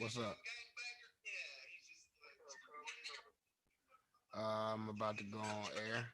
What's up? I'm about to go on air.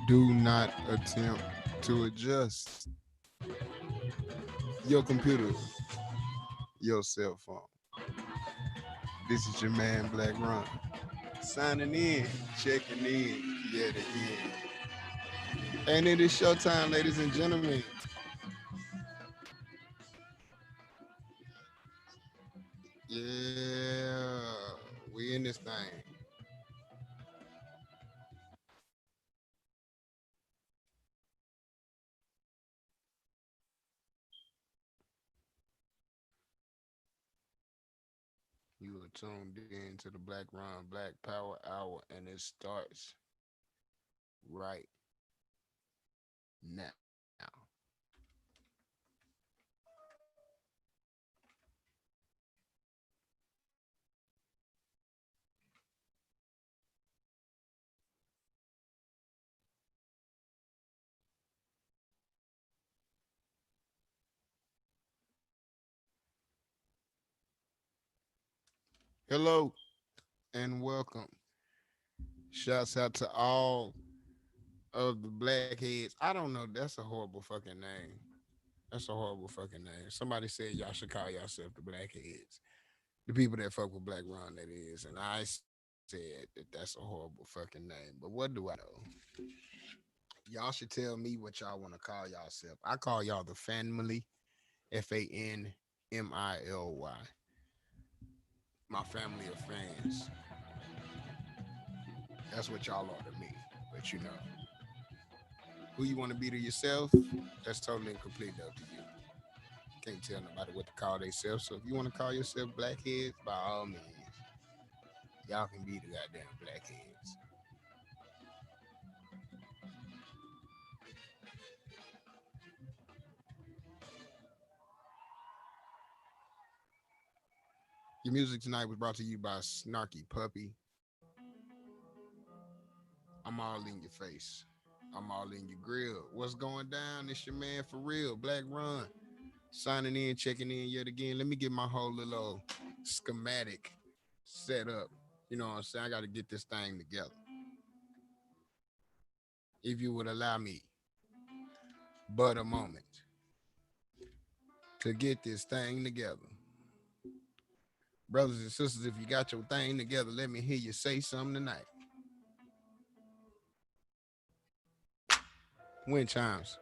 Do not attempt to adjust your computer, your cell phone. This is your man Black Ron. Signing in, checking in yet again. And it is showtime, ladies and gentlemen. Yeah, we in this thing. You are tuned in to the Black Ron Black Power Hour, and it starts right now. Hello and welcome. Shouts out to all of the blackheads. I don't know. That's a horrible fucking name. That's a horrible fucking name. Somebody said y'all should call yourself the blackheads. The people that fuck with Black Ron, that is. And I said that that's a horrible fucking name. But what do I know? Y'all should tell me what y'all want to call yourself. I call y'all the family, FANMILY. My family of fans. That's what y'all are to me. But you know, who you want to be to yourself, that's totally and completely up to you. Can't tell nobody what to call themselves. So if you want to call yourself blackheads, by all means, y'all can be the goddamn blackheads. Your music tonight was brought to you by Snarky Puppy. I'm all in your face. I'm all in your grill. What's going down? It's your man for real, Black Run. Signing in, checking in yet again. Let me get my whole little schematic set up. You know what I'm saying? I got to get this thing together. If you would allow me but a moment to get this thing together. Brothers and sisters, if you got your thing together, let me hear you say something tonight. Wind chimes.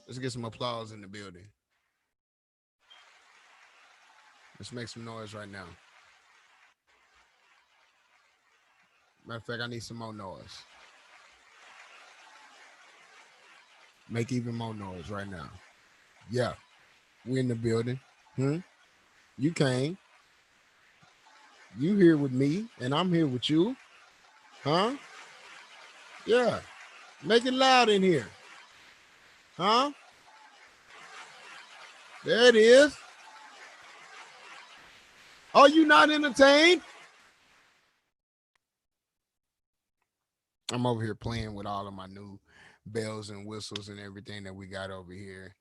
Let's get some applause in the building. Let's make some noise right now. Matter of fact, I need some more noise. Make even more noise right now. Yeah, we in the building. You came. You here with me, and I'm here with you. Huh? Yeah. Make it loud in here. Huh? There it is. Are you not entertained? I'm over here playing with all of my new bells and whistles and everything that we got over here.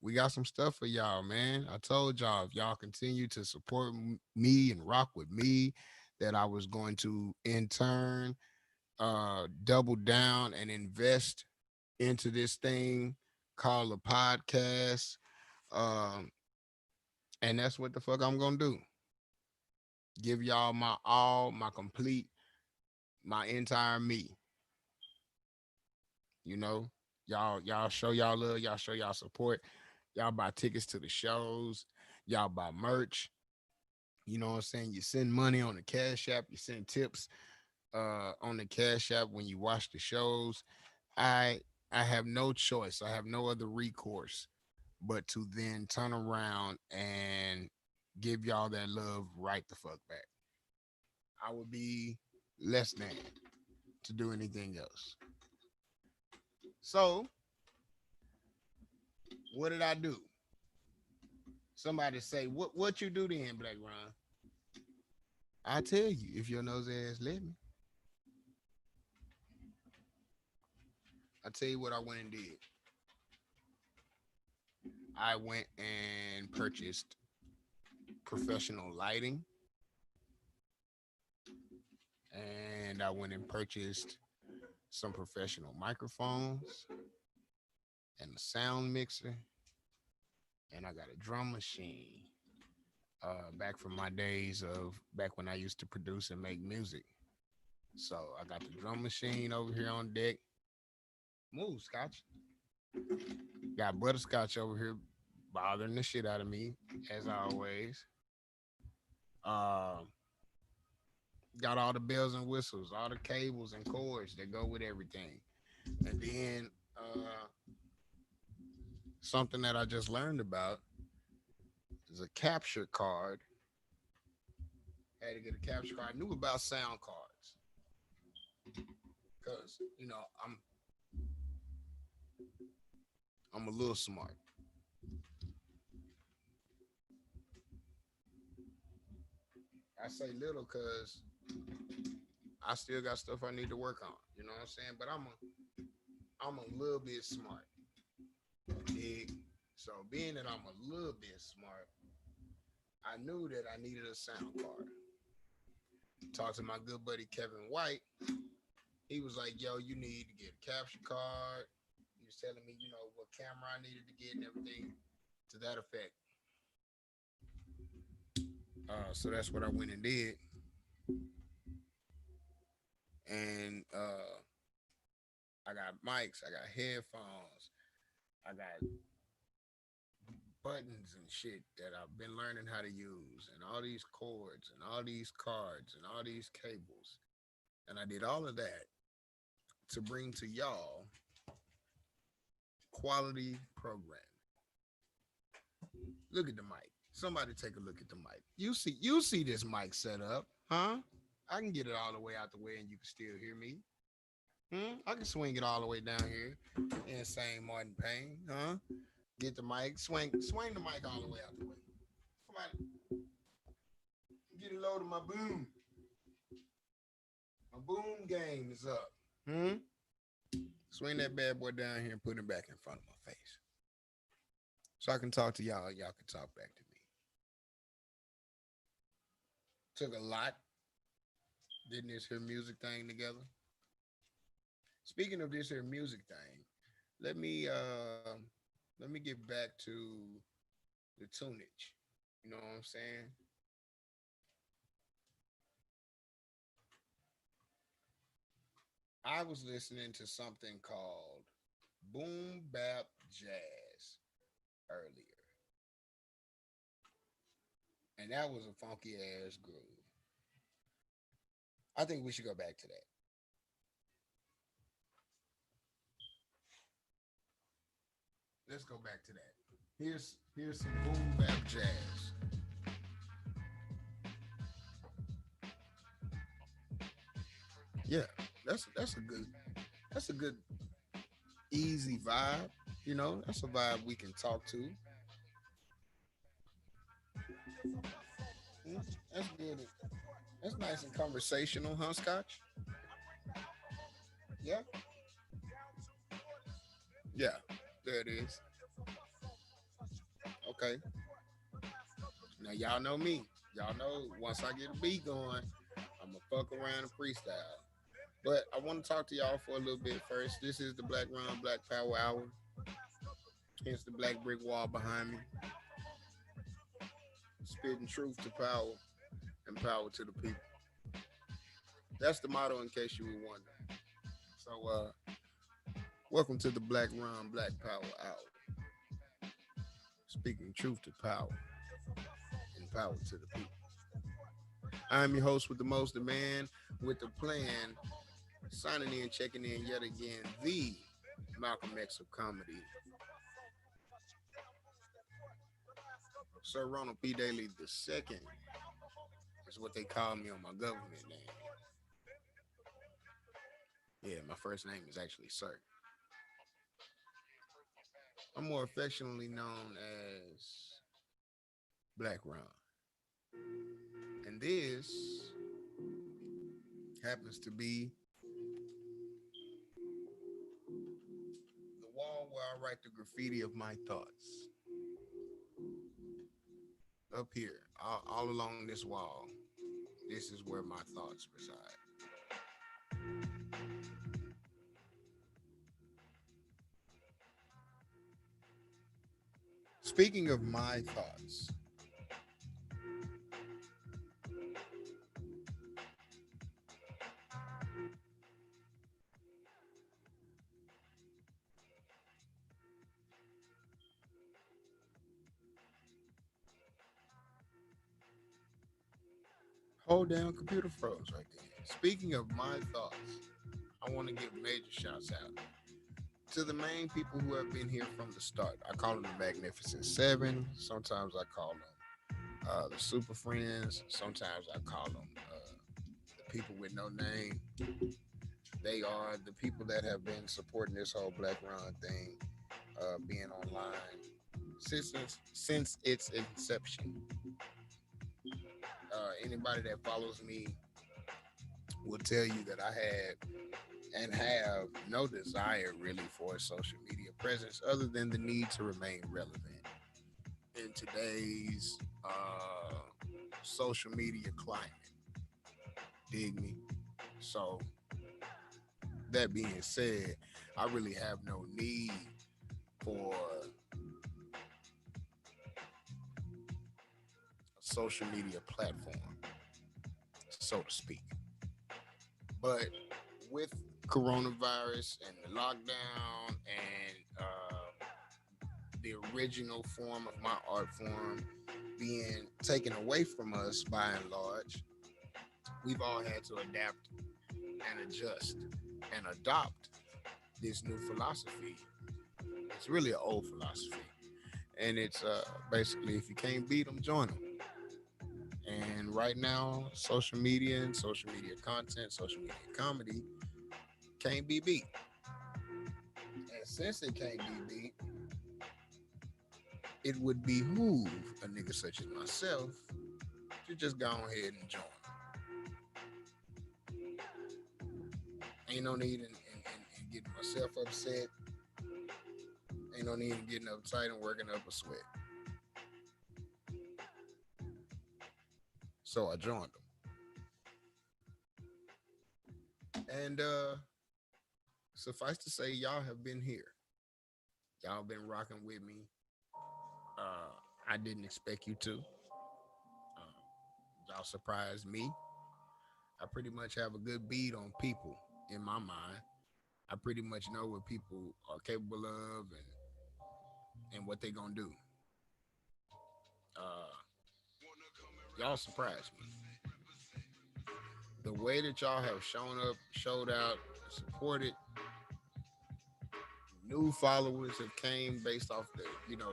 We got some stuff for y'all, man. I told y'all if y'all continue to support me and rock with me, that I was going to in turn double down and invest into this thing called a podcast. Um, and that's what the fuck I'm gonna do. Give y'all my all, my complete, my entire me. You know, y'all show y'all love, y'all show y'all support, y'all buy tickets to the shows, y'all buy merch. You know what I'm saying? You send money on the Cash App, you send tips on the Cash App when you watch the shows. I I have no choice. I have no other recourse but to then turn around and give y'all that love right the fuck back. I would be less than to do anything else. So, what did I do? Somebody say, what you do then, Black Ron? I tell you, if your nose ass let me. I tell you what I went and did. I went and purchased professional lighting. and I went and purchased some professional microphones and a sound mixer, and I got a drum machine. Back from my days of back when I used to produce and make music. So I got the drum machine over here on deck. Move, Scotch. Got Butterscotch over here bothering the shit out of me, as always. Uh, got all the bells and whistles, all the cables and cords that go with everything. And then something that I just learned about is a capture card. Had to get a capture card. I knew about sound cards because I'm a little smart. I say little because I still got stuff I need to work on. You know what I'm saying? But I'm a little bit smart. Big. So being that I'm a little bit smart, I knew that I needed a sound card. Talked to my good buddy Kevin White. He was like, "Yo, you need to get a capture card." He was telling me, what camera I needed to get and everything to that effect. So that's what I went and did. And I got mics, I got headphones, I got buttons and shit that I've been learning how to use, and all these cords, and all these cards, and all these cables. And I did all of that to bring to y'all quality programming. Look at the mic. Somebody take a look at the mic. You see this mic set up, huh? I can get it all the way out the way and you can still hear me. I can swing it all the way down here. Insane Martin Payne, huh? Get the mic, swing the mic all the way out the way. Somebody get a load of my boom. My boom game is up. Swing that bad boy down here and put it back in front of my face. So I can talk to y'all. Y'all can talk back to me. Took a lot getting this here music thing together. Speaking of this here music thing, let me uh let me get back to the tunage. You know what I'm saying? I was listening to something called Boom Bap Jazz earlier, and that was a funky ass groove. I think we should go back to that. Let's go back to that. Here's some boom bap jazz. Yeah, that's a good easy vibe. That's a vibe we can talk to. That's good. That's nice and conversational, huh, Scotch? Yeah, yeah. There it is. Okay. Now y'all know me. Y'all know once I get a beat going, I'ma fuck around and freestyle. But I want to talk to y'all for a little bit first. This is the Black Round Black Power Hour. Hence the black brick wall behind me. Spitting truth to power and power to the people. That's the motto in case you were wondering. So welcome to the Black Round Black Power Hour. Speaking truth to power and power to the people. I'm your host with the most, the man with the plan, signing in, checking in yet again, the Malcolm X of comedy, Sir Ronald P. Daly II is what they call me on my government name. Yeah, my first name is actually Sir. I'm more affectionately known as Black Ron. And this happens to be the wall where I write the graffiti of my thoughts. Up here, all along this wall, this is where my thoughts reside. Speaking of my thoughts, hold down, computer froze right there. Speaking of my thoughts, I want to give major shouts out to the main people who have been here from the start. I call them the Magnificent Seven. Sometimes I call them the Super Friends. Sometimes I call them the people with no name. They are the people that have been supporting this whole Black Run thing, being online since its inception. Anybody that follows me will tell you that I had and have no desire really for a social media presence other than the need to remain relevant in today's social media climate. Dig me? So, that being said, I really have no need for a social media platform, so to speak. But with coronavirus and the lockdown and the original form of my art form being taken away from us by and large, we've all had to adapt and adjust and adopt this new philosophy. It's really an old philosophy. And it's basically if you can't beat them, join them. And right now, social media and social media content, social media comedy can't be beat. And since it can't be beat, it would behoove a nigga such as myself to just go ahead and join. Ain't no need in getting myself upset. Ain't no need in getting uptight and working up a sweat. So I joined them. And suffice to say, y'all have been here. Y'all been rocking with me. I didn't expect you to. Y'all surprised me. I pretty much have a good beat on people in my mind. I pretty much know what people are capable of and what they gonna do. Uh, y'all surprised me. The way that y'all have shown up, showed out, supported, new followers have came based off the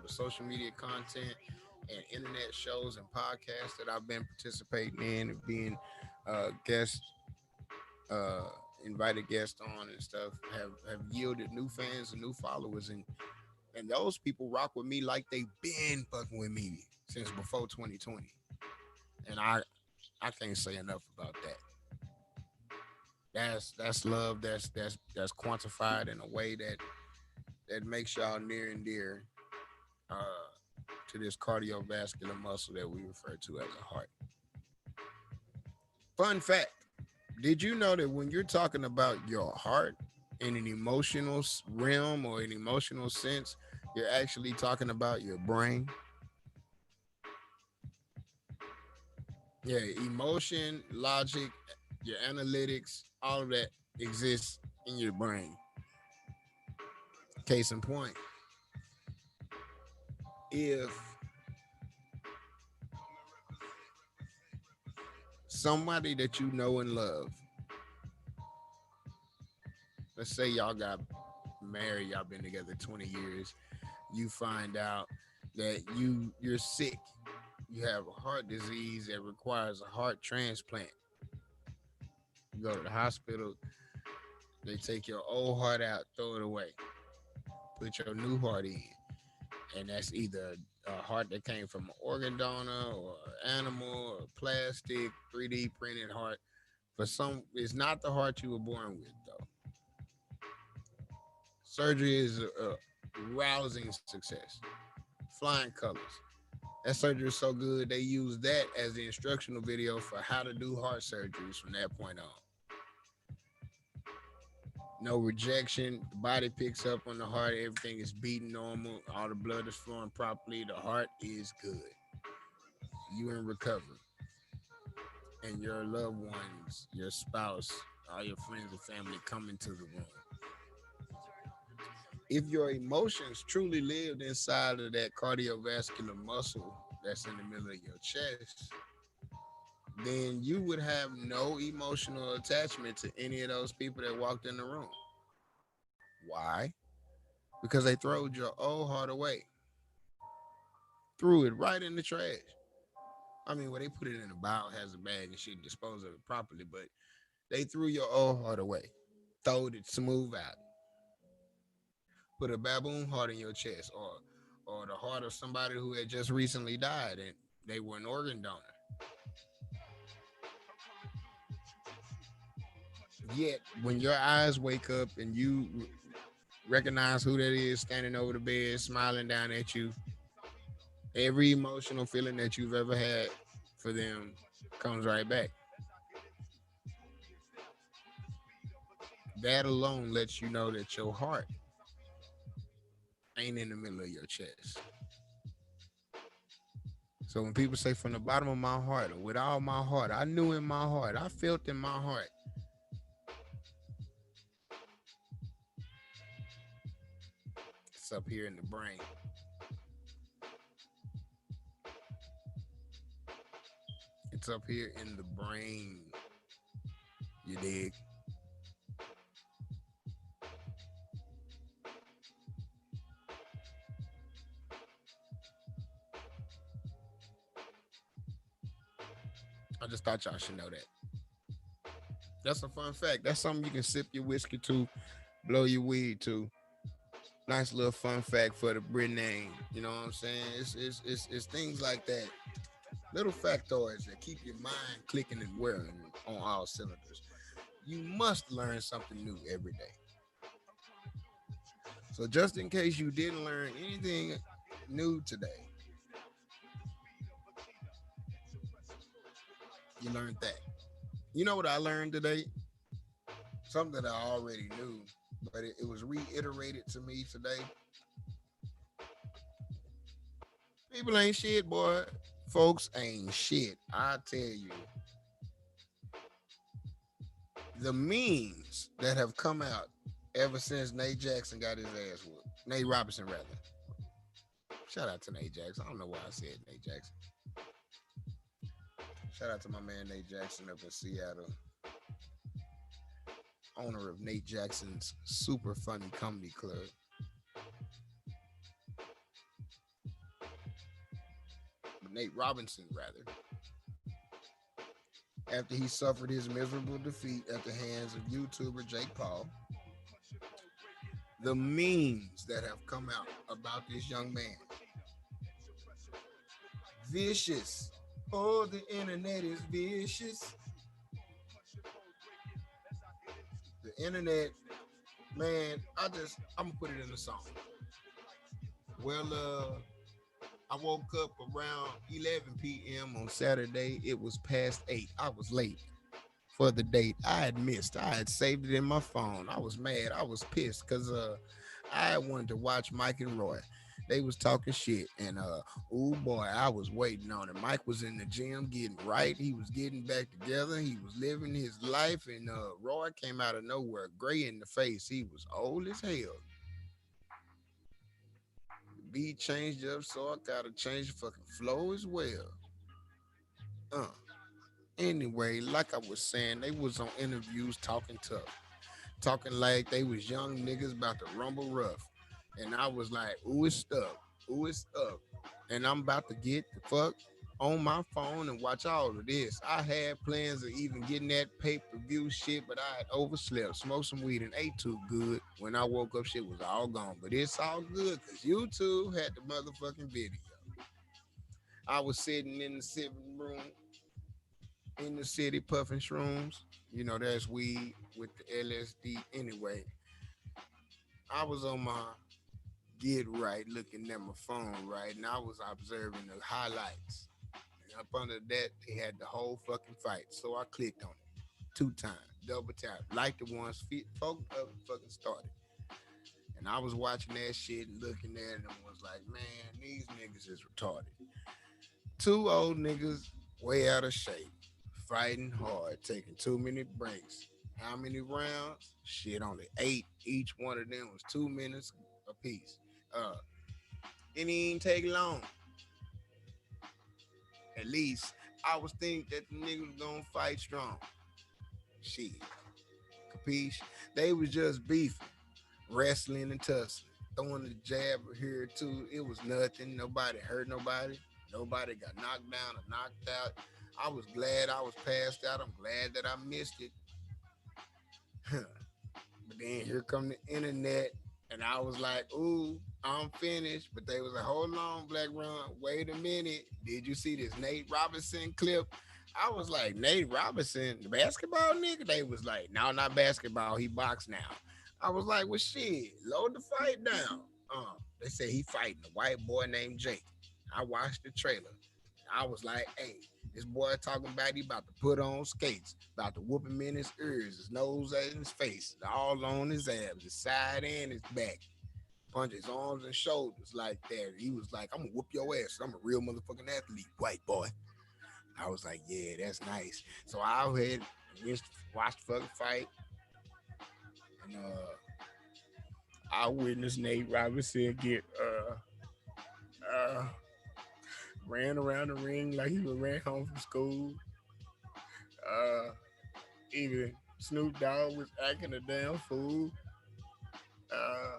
social media content and internet shows and podcasts that I've been participating in and being guest uh invited guests on and stuff have yielded new fans and new followers, and those people rock with me like they've been fucking with me since before 2020. And I can't say enough about that. That's love that's quantified in a way that makes y'all near and dear to this cardiovascular muscle that we refer to as a heart. Fun fact: did you know that when you're talking about your heart in an emotional realm or an emotional sense, you're actually talking about your brain? Yeah, emotion, logic, your analytics, all of that exists in your brain. Case in point, if somebody that you know and love, let's say y'all got married, y'all been together 20 years, you find out that you're sick, you have a heart disease that requires a heart transplant. You go to the hospital, they take your old heart out, throw it away, put your new heart in. And that's either a heart that came from an organ donor or animal or plastic, 3D printed heart. For some, it's not the heart you were born with, though. Surgery is a rousing success. Flying colors. That surgery is so good, they use that as the instructional video for how to do heart surgeries from that point on. No rejection. The body picks up on the heart. Everything is beating normal. All the blood is flowing properly. The heart is good. You in recovery, and your loved ones, your spouse, all your friends and family come into the room. If your emotions truly lived inside of that cardiovascular muscle that's in the middle of your chest, then you would have no emotional attachment to any of those people that walked in the room. Why? Because they throwed your old heart away, threw it right in the trash. I mean, well, they put it in a biohazard bag and shit, dispose of it properly, but they threw your old heart away, throwed it smooth out, put a baboon heart in your chest, or the heart of somebody who had just recently died and they were an organ donor. Yet, when your eyes wake up and you recognize who that is standing over the bed, smiling down at you, every emotional feeling that you've ever had for them comes right back. That alone lets you know that your heart ain't in the middle of your chest. So when people say from the bottom of my heart or with all my heart, I knew in my heart, I felt in my heart, it's up here in the brain. It's up here in the brain. You dig? I just thought y'all should know that. That's a fun fact. That's something you can sip your whiskey to, blow your weed to. Nice little fun fact for the Brit name. You know what I'm saying? It's things like that. Little factoids that keep your mind clicking and whirring on all cylinders. You must learn something new every day. So just in case you didn't learn anything new today, you learned that. You know what I learned today? Something that I already knew, but it was reiterated to me today. People ain't shit, boy. Folks ain't shit. I tell you, the memes that have come out ever since Nate Jackson got his ass whooped. Nate Robinson, rather. Shout out to Nate Jackson. I don't know why I said Nate Jackson. Shout out to my man Nate Jackson up in Seattle, owner of Nate Jackson's Super Funny Comedy Club. Nate Robinson, rather, after he suffered his miserable defeat at the hands of YouTuber Jake Paul. The memes that have come out about this young man, vicious. Oh, the internet is vicious. The internet, man, I'm gonna put it in a song. Well, I woke up around 11 p.m. on Saturday. It was past 8. I was late for the date. I had missed. I had saved it in my phone. I was mad. I was pissed because I wanted to watch Mike and Roy. They was talking shit, and oh boy, I was waiting on it. Mike was in the gym getting right. He was getting back together. He was living his life, and Roy came out of nowhere, gray in the face. He was old as hell. The beat changed up, so I gotta change the fucking flow as well. Uh. Anyway, like I was saying, they was on interviews talking tough, talking like they was young niggas about to rumble rough. And I was like, ooh, it's stuck. Ooh, it's up. And I'm about to get the fuck on my phone and watch all of this. I had plans of even getting that pay-per-view shit, but I had overslept, smoked some weed, and ate too good. When I woke up, shit was all gone. But it's all good because YouTube had the motherfucking video. I was sitting in the sitting room in the city puffing shrooms. You know, that's weed with the LSD. Anyway, I was on my get right looking at my phone, right? And I was observing the highlights. And up under that, they had the whole fucking fight. So I clicked on it 2 times. double tap, like the ones feet folk up fucking started. And I was watching that shit and looking at it and was like, man, these niggas is retarded. Two old niggas way out of shape, fighting hard, taking too many breaks. How many rounds? Shit, only eight. Each one of them was 2 minutes apiece. Uh, it didn't take long. At least I was thinking that the niggas was gonna fight strong. Shit, capiche? They was just beefing, wrestling and tussling, throwing the jab here too. It was nothing. Nobody hurt nobody. Nobody got knocked down or knocked out. I was glad I was passed out. I'm glad that I missed it. But then here come the internet, and I was like, ooh, I'm finished. But they was like, hold on, Black Run, wait a minute. Did you see this Nate Robinson clip? I was like, Nate Robinson, the basketball nigga? They was like, no, not basketball. He box now. I was like, well, shit, load the fight down. They said he fighting a white boy named Jake. I watched the trailer. I was like, hey, this boy talking about he about to put on skates, about to whoop him in his ears, his nose and his face, all on his abs, his side and his back. Punch his arms and shoulders like that. He was like, I'm gonna whoop your ass. I'm a real motherfucking athlete, white boy. I was like, yeah, that's nice. So I had watched the fucking fight, and I witnessed Nate Robinson get uh ran around the ring like he was ran home from school. Uh, Even Snoop Dogg was acting a damn fool. Uh,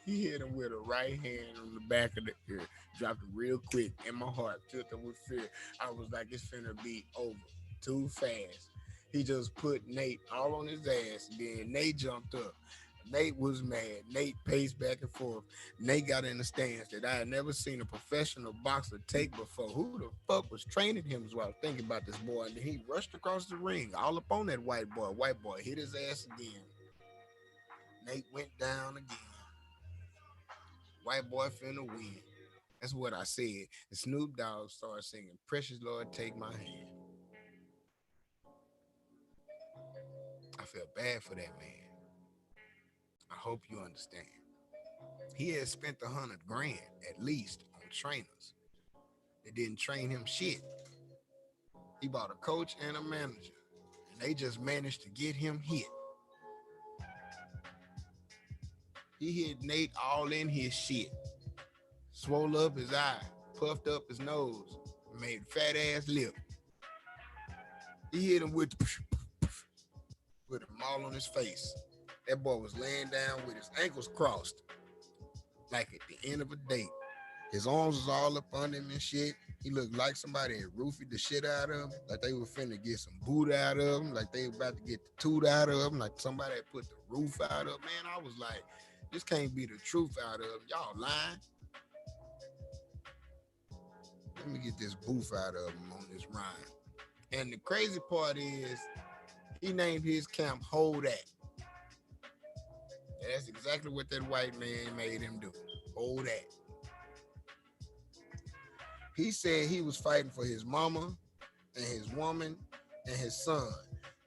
he hit him with a right hand on the back of the ear, dropped it real quick, and my heart filled up with fear. I was like, it's finna be over too fast. He just put Nate all on his ass, and then Nate jumped up. Nate was mad. Nate paced back and forth. Nate got in the stance that I had never seen a professional boxer take before. Who the fuck was training him is what I was thinking about this boy. And then he rushed across the ring, all up on that white boy. White boy hit his ass again. Nate went down again. White boy finna win. That's what I said. And Snoop Dogg started singing, Precious Lord, take my hand. I feel bad for that man. I hope you understand. He had spent 100 grand at least on trainers. They didn't train him shit. He bought a coach and a manager. And they just managed to get him hit. He hit Nate all in his shit. Swole up his eye, puffed up his nose, made a fat ass lip. He hit him with him all on his face. That boy was laying down with his ankles crossed, like at the end of a date. His arms was all up on him and shit. He looked like somebody had roofied the shit out of him, like they were finna get some boot out of him, like they were about to get the tooth out of him, like somebody had put the roof out of him. Man, I was like, this can't be the truth out of him. Y'all lying. Let me get this booth out of him on this rhyme. And the crazy part is, he named his camp Hold That. And that's exactly what that white man made him do. Hold that. He said he was fighting for his mama and his woman and his son.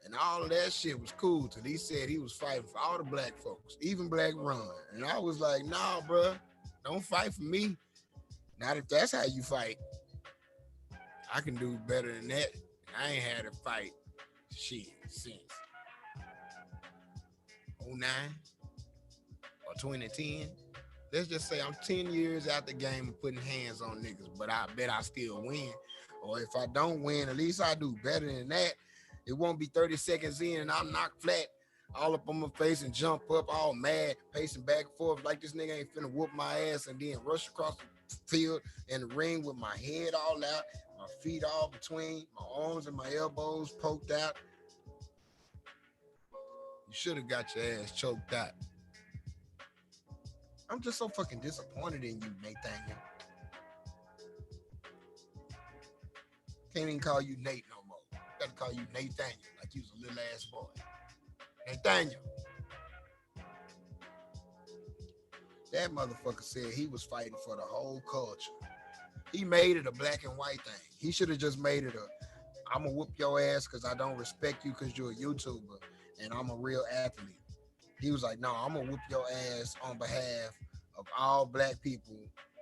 And all of that shit was cool till he said he was fighting for all the black folks, even Black Run. And I was like, nah, bruh, don't fight for me. Not if that's how you fight. I can do better than that. I ain't had a fight shit since 09 or 2010. Let's just say I'm 10 years out the game of putting hands on niggas, but I bet I still win. Or if I don't win, at least I do better than that. It won't be 30 seconds in and I'm knocked flat, all up on my face and jump up all mad, pacing back and forth like this nigga ain't finna whoop my ass and then rush across the field and the ring with my head all out, my feet all between, my arms and my elbows poked out. You should have got your ass choked out. I'm just so fucking disappointed in you, Nathaniel. Can't even call you Nate no more. Gotta call you Nathaniel, like you was a little ass boy. Nathaniel. That motherfucker said he was fighting for the whole culture. He made it a black and white thing. He should have just made it a, I'm gonna whoop your ass because I don't respect you because you're a YouTuber. and I'm a real athlete. He was like, no, I'm gonna whoop your ass on behalf of all black people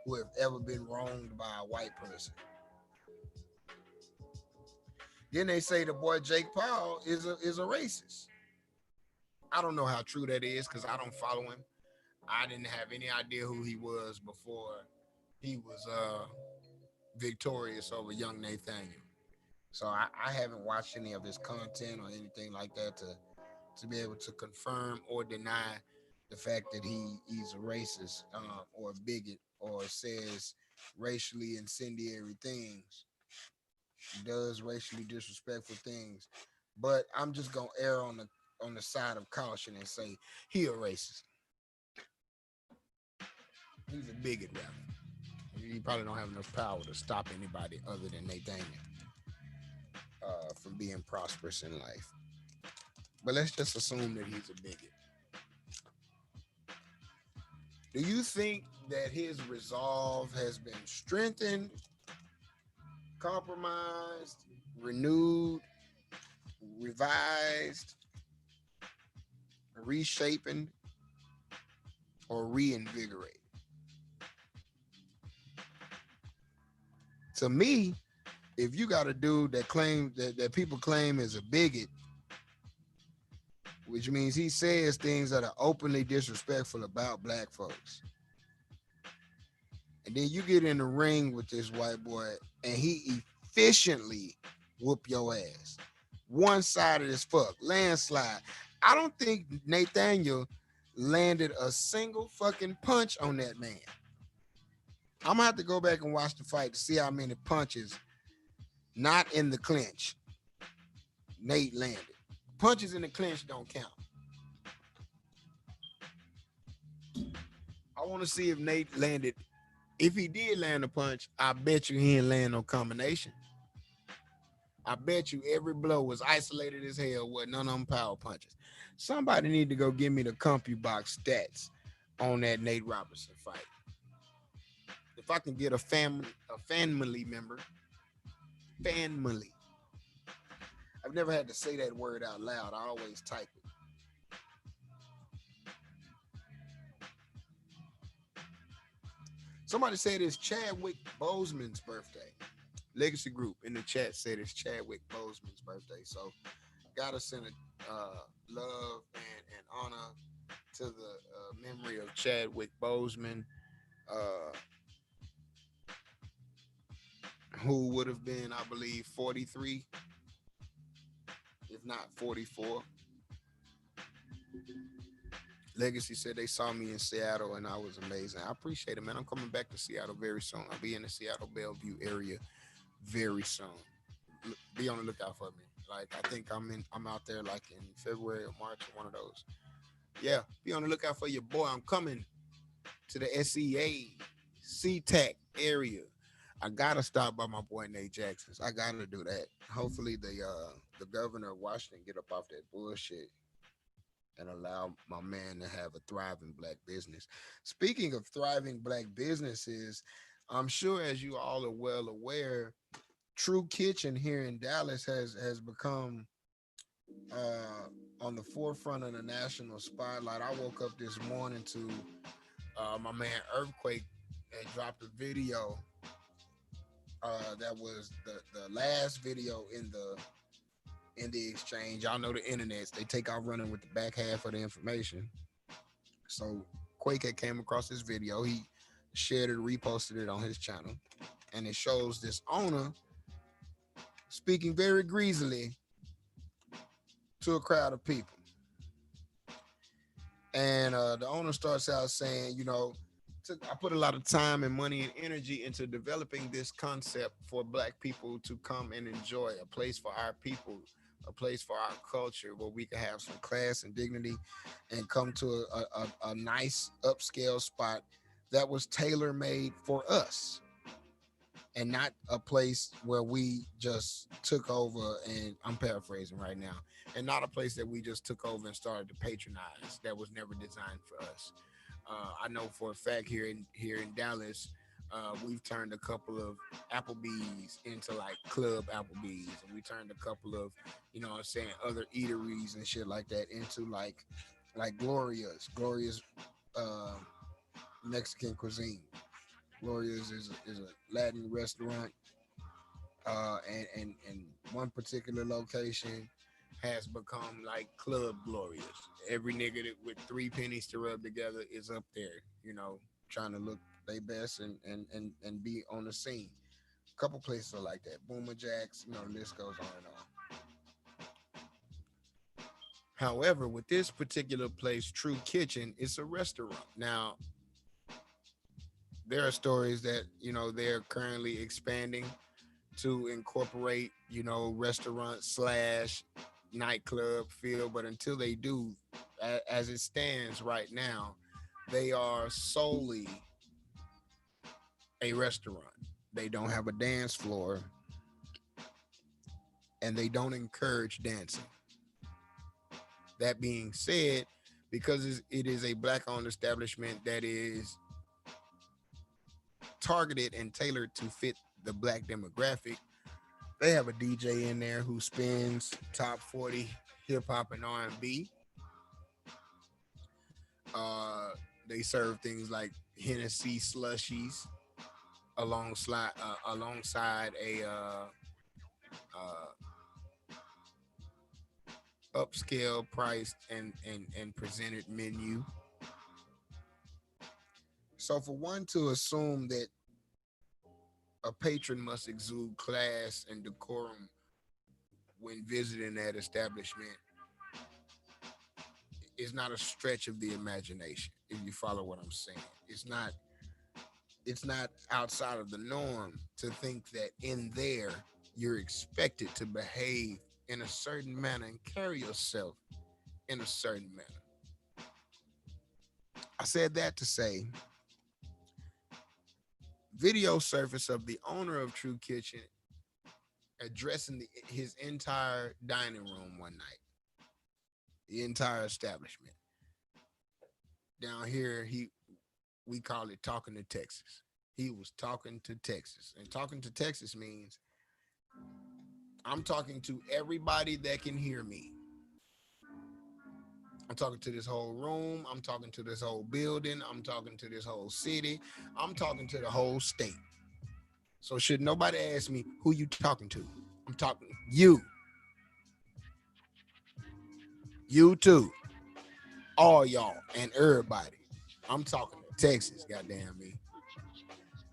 who have ever been wronged by a white person. Then they say the boy Jake Paul is a racist. I don't know how true that is because I don't follow him. I didn't have any idea who he was before he was victorious over young Nathaniel. So I haven't watched any of his content or anything like that to be able to confirm or deny the fact that he's a racist or a bigot or says racially incendiary things, does racially disrespectful things. But I'm just gonna err on the side of caution and say he a racist. He's a bigot, rather. He probably don't have enough power to stop anybody other than Nathaniel from being prosperous in life. But let's just assume that he's a bigot. Do you think that his resolve has been strengthened, compromised, renewed, revised, reshaping, or reinvigorated? To me, if you got a dude that people claim is a bigot, which means he says things that are openly disrespectful about black folks, and then you get in the ring with this white boy and he efficiently whoop your ass. One sided as fuck, landslide. I don't think Nathaniel landed a single fucking punch on that man. I'm gonna have to go back and watch the fight to see how many punches, not in the clinch, Nate landed. Punches in the clinch don't count. I want to see if Nate landed. If he did land a punch, I bet you he didn't land no combination. I bet you every blow was isolated as hell with none of them power punches. Somebody need to go give me the CompuBox stats on that Nate Robinson fight. If I can get a family member, family. I've never had to say that word out loud. I always type it. Somebody said it's Chadwick Boseman's birthday. Legacy Group in the chat said it's Chadwick Boseman's birthday. So gotta send a love and honor to the memory of Chadwick Boseman, uh, who would have been, I believe, 43, if not 44. Legacy said they saw me in Seattle and I was amazing. I appreciate it, man. I'm coming back to Seattle very soon. I'll be in the Seattle Bellevue area very soon. Be on the lookout for me. Like I think I'm out there like in February or March or one of those. Yeah, be on the lookout for your boy. I'm coming to the SEA SeaTac area. I gotta stop by my boy Nate Jackson's. I gotta do that. Hopefully the governor of Washington get up off that bullshit and allow my man to have a thriving black business. Speaking of thriving black businesses, I'm sure as you all are well aware, True Kitchen here in Dallas has become on the forefront of the national spotlight. I woke up this morning to my man Earthquake had dropped a video that was the last video in the exchange. Y'all know the internet. They take off running with the back half of the information. So Quake had came across this video. He shared it, reposted it on his channel, and it shows this owner speaking very greasily to a crowd of people. And the owner starts out saying, I put a lot of time and money and energy into developing this concept for black people to come and enjoy a place for our people, a place for our culture where we can have some class and dignity and come to a nice upscale spot that was tailor-made for us and not a place where we just took over, and I'm paraphrasing right now, and not a place that we just took over and started to patronize that was never designed for us. I know for a fact here in Dallas, We've turned a couple of Applebee's into like club Applebee's, and we turned a couple of, you know what I'm saying, other eateries and shit like that into like Gloria's uh, Mexican cuisine. Gloria's is a Latin restaurant, and one particular location has become like Club Glorious. Every nigga that with three pennies to rub together is up there, you know, trying to look their best and be on the scene. A couple places are like that. Boomer Jacks, you know, the list goes on and on. However, with this particular place, True Kitchen, it's a restaurant. Now, there are stories that, you know, they're currently expanding to incorporate, you know, restaurant slash nightclub feel. But until they do, as it stands right now, they are solely a restaurant. They don't have a dance floor and they don't encourage dancing. That being said, because it is a black owned establishment that is targeted and tailored to fit the black demographic, they have a DJ in there who spins top 40 hip hop and R&B. Uh, they serve things like Hennessy slushies alongside a uh, upscale priced and presented menu. So for one to assume that a patron must exude class and decorum when visiting that establishment is not a stretch of the imagination, if you follow what I'm saying. It's not outside of the norm to think that in there you're expected to behave in a certain manner and carry yourself in a certain manner. I said that to say video surface of the owner of True Kitchen addressing his entire dining room one night, the entire establishment. Down here, we call it talking to Texas. He was talking to Texas, and talking to Texas means I'm talking to everybody that can hear me. I'm talking to this whole room. I'm talking to this whole building. I'm talking to this whole city. I'm talking to the whole state. So should nobody ask me who you talking to, I'm talking you. You too. All y'all and everybody. I'm talking to Texas, goddamn me.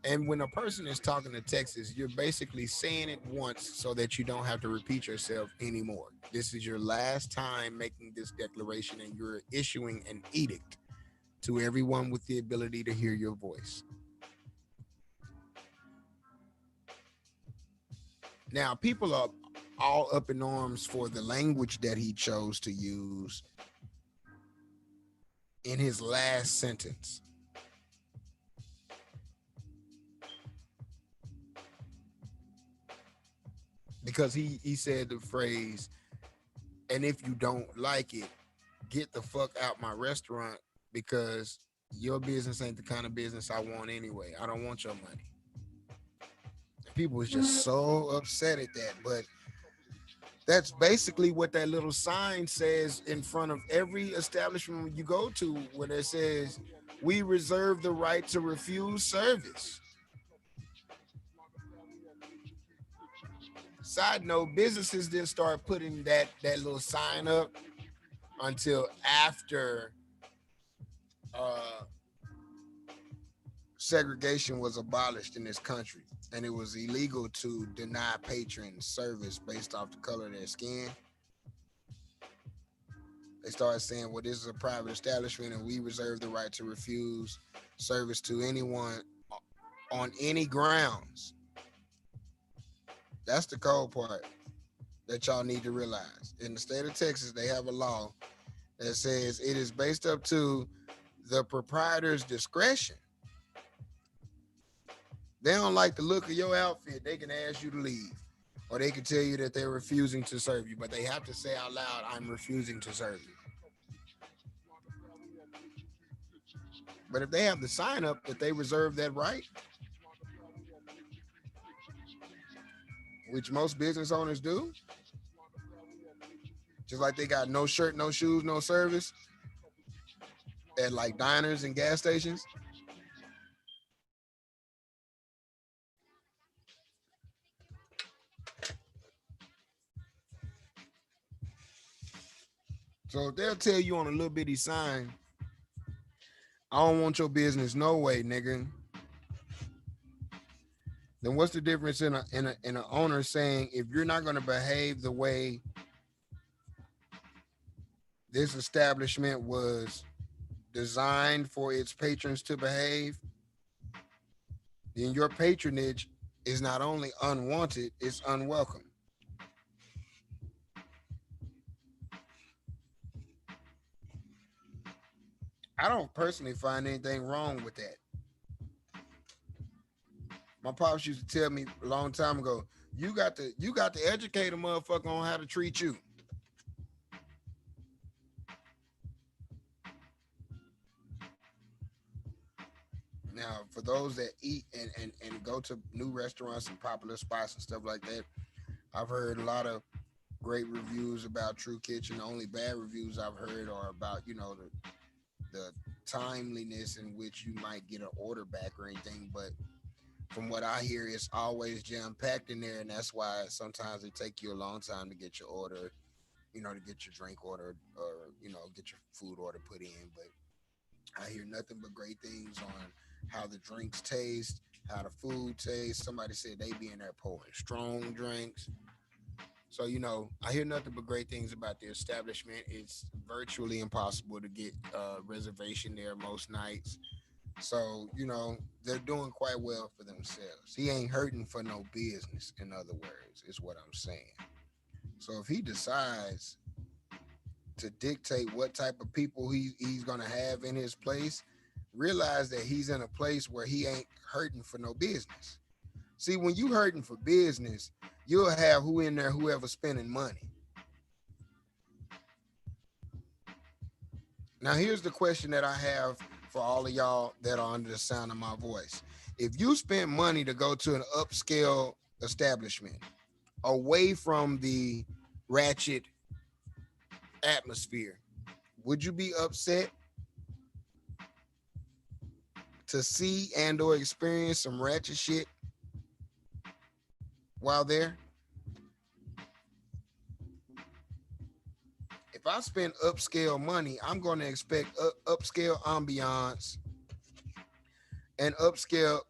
And when a person is talking to Texas, you're basically saying it once so that you don't have to repeat yourself anymore. This is your last time making this declaration, and you're issuing an edict to everyone with the ability to hear your voice. Now, people are all up in arms for the language that he chose to use in his last sentence. Because he said the phrase, and if you don't like it, get the fuck out my restaurant because your business ain't the kind of business I want anyway. I don't want your money. People was just so upset at that. But that's basically what that little sign says in front of every establishment you go to, where it says, we reserve the right to refuse service. Side note, businesses didn't start putting that little sign up until after uh, segregation was abolished in this country, and it was illegal to deny patrons service based off the color of their skin. They started saying, well, this is a private establishment and we reserve the right to refuse service to anyone on any grounds. That's the cold part that y'all need to realize. In the state of Texas, they have a law that says it is based up to the proprietor's discretion. They don't like the look of your outfit, they can ask you to leave. Or they can tell you that they're refusing to serve you, but they have to say out loud, I'm refusing to serve you. But if they have the sign up that they reserve that right, which most business owners do. Just like they got no shirt, no shoes, no service at like diners and gas stations. So if they'll tell you on a little bitty sign, I don't want your business no way, nigga. Then what's the difference in an owner saying if you're not gonna behave the way this establishment was designed for its patrons to behave, then your patronage is not only unwanted, it's unwelcome. I don't personally find anything wrong with that. My pops used to tell me a long time ago, you got to educate a motherfucker on how to treat you. Now, for those that eat and go to new restaurants and popular spots and stuff like that, I've heard a lot of great reviews about True Kitchen. The only bad reviews I've heard are about, the timeliness in which you might get an order back or anything. But from what I hear, it's always jam packed in there, and that's why sometimes it take you a long time to get your order, to get your drink order or get your food order put in. But I hear nothing but great things on how the drinks taste, how the food tastes. Somebody said they be in there pouring strong drinks. So, I hear nothing but great things about the establishment. It's virtually impossible to get a reservation there most nights. So, they're doing quite well for themselves. He ain't hurting for no business, in other words, is what I'm saying. So if he decides to dictate what type of people he's gonna have in his place, realize that he's in a place where he ain't hurting for no business. See, when you hurting for business, you'll have who in there, whoever spending money. Now, here's the question that I have for all of y'all that are under the sound of my voice. If you spend money to go to an upscale establishment away from the ratchet atmosphere, would you be upset to see and or experience some ratchet shit while there? If I spend upscale money, I'm going to expect upscale ambiance and upscale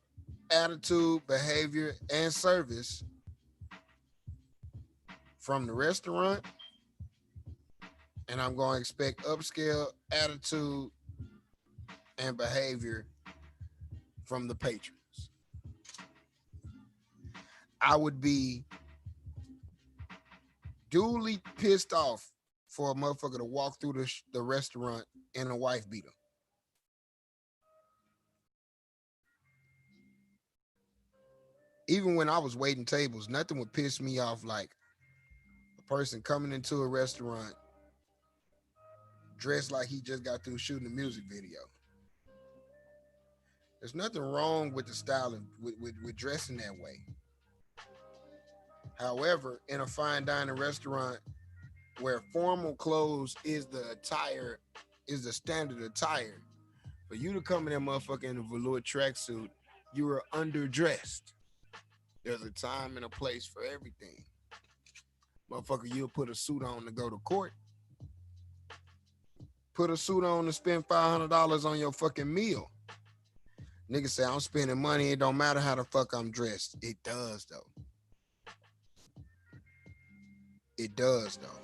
attitude, behavior, and service from the restaurant, and I'm going to expect upscale attitude and behavior from the patrons. I would be duly pissed off for a motherfucker to walk through the restaurant in a wife beater. Even when I was waiting tables, nothing would piss me off like a person coming into a restaurant dressed like he just got through shooting a music video. There's nothing wrong with the style of with dressing that way. However, in a fine dining restaurant where formal clothes is the attire, is the standard attire, for you to come in that motherfucker in a velour tracksuit, you are underdressed. There's a time and a place for everything. Motherfucker, you'll put a suit on to go to court. Put a suit on to spend $500 on your fucking meal. Niggas say I'm spending money. It don't matter how the fuck I'm dressed. It does though. It does though.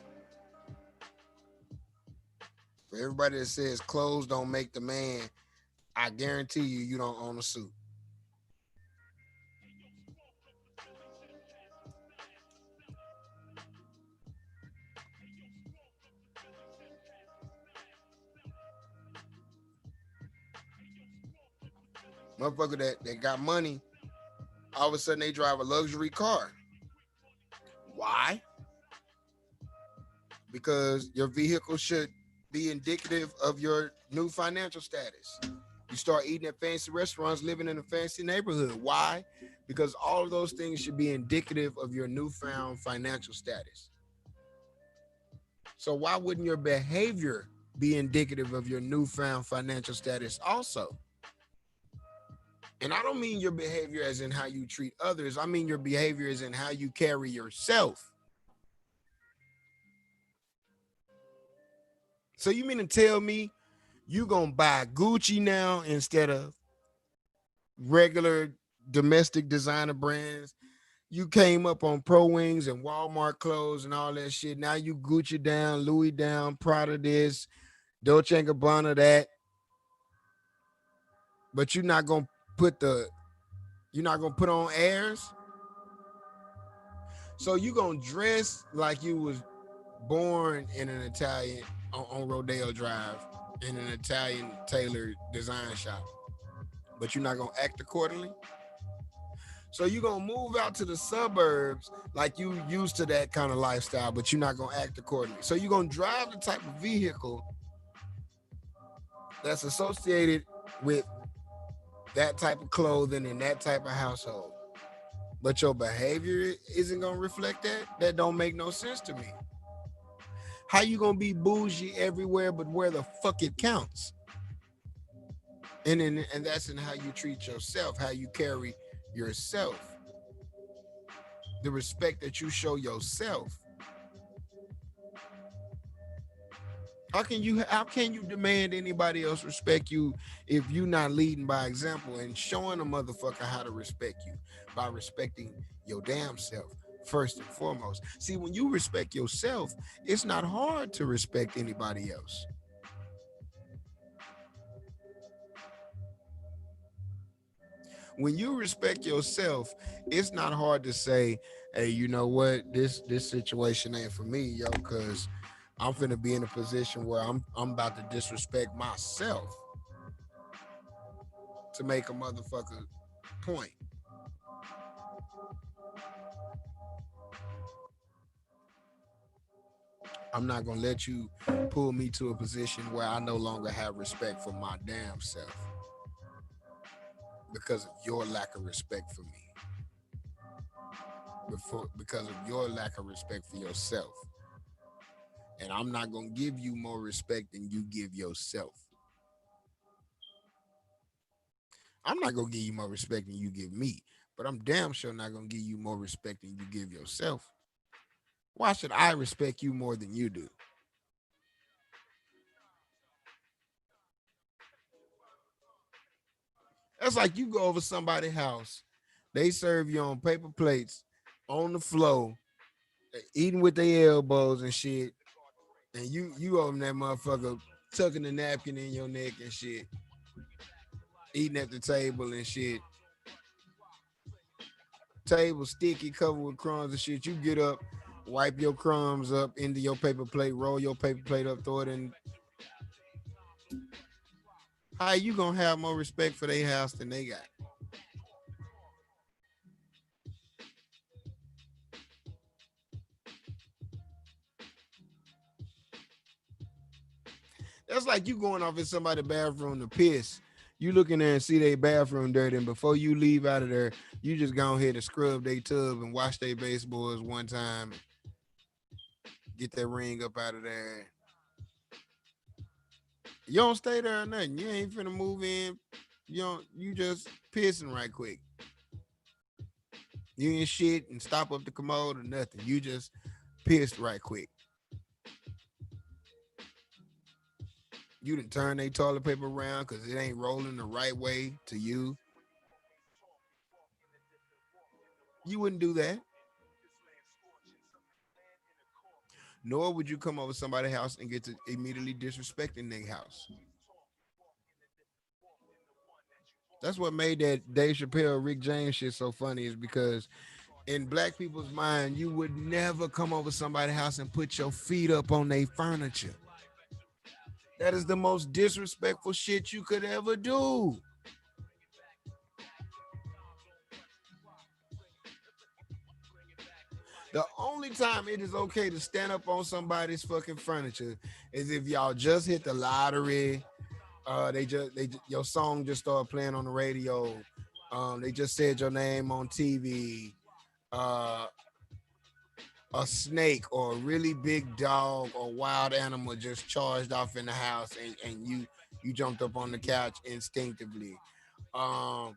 For everybody that says clothes don't make the man, I guarantee you don't own a suit. Motherfucker that got money, all of a sudden they drive a luxury car. Why? Because your vehicle should be indicative of your new financial status. You start eating at fancy restaurants, living in a fancy neighborhood. Why? because all of those things should be indicative of your newfound financial status. So why wouldn't your behavior be indicative of your newfound financial status also? And I don't mean your behavior as in how you treat others. I mean your behavior as in how you carry yourself. So you mean to tell me you gonna buy Gucci now instead of regular domestic designer brands? You came up on Pro Wings and Walmart clothes and all that shit. Now you Gucci down, Louis down, Prada this, Dolce and Gabbana that. But put the you're not gonna put on airs. So you gonna dress like you was born in an Italian on Rodeo Drive in an Italian tailored design shop, but you're not gonna act accordingly. So you're gonna move out to the suburbs like you used to that kind of lifestyle, but you're not gonna act accordingly. So you're gonna drive the type of vehicle that's associated with that type of clothing and that type of household. But your behavior isn't gonna reflect that. That don't make no sense to me. How you gonna be bougie everywhere but where the fuck it counts? And that's in how you treat yourself, how you carry yourself, the respect that you show yourself. How can you demand anybody else respect you if you not leading by example and showing a motherfucker how to respect you by respecting your damn self first and foremost? See, when you respect yourself, it's not hard to respect anybody else. When you respect yourself, it's not hard to say, hey, you know what, this situation ain't for me, yo, because I'm finna be in a position where I'm about to disrespect myself to make a motherfucker point. I'm not gonna let you pull me to a position where I no longer have respect for my damn self because of your lack of respect for me. Because of your lack of respect for yourself. And I'm not gonna give you more respect than you give yourself. I'm not gonna give you more respect than you give me, but I'm damn sure not gonna give you more respect than you give yourself. Why should I respect you more than you do? That's like you go over somebody's house, they serve you on paper plates, on the floor, eating with their elbows and shit, and you over that motherfucker tucking the napkin in your neck and shit, eating at the table and shit. Table sticky, covered with crumbs and shit. You get up, wipe your crumbs up into your paper plate, roll your paper plate up, throw it in. How you gonna have more respect for their house than they got? That's like you going off in somebody's bathroom to piss. You looking there and see their bathroom dirty, and before you leave out of there, you just go ahead and scrub their tub and wash their baseboards one time, get that ring up out of there. You don't stay there or nothing. You ain't finna move in. You don't. You just pissing right quick. You ain't shit and stop up the commode or nothing. You just pissed right quick. You done turn their toilet paper around because it ain't rolling the right way to you. You wouldn't do that. Nor would you come over somebody's house and get to immediately disrespecting their house. That's what made that Dave Chappelle, Rick James shit so funny is because in black people's mind, you would never come over somebody's house and put your feet up on their furniture. That is the most disrespectful shit you could ever do. The only time it is okay to stand up on somebody's fucking furniture is if y'all just hit the lottery. Your song just started playing on the radio. They just said your name on TV. Uh, a snake or a really big dog or wild animal just charged off in the house, and you jumped up on the couch instinctively. Um,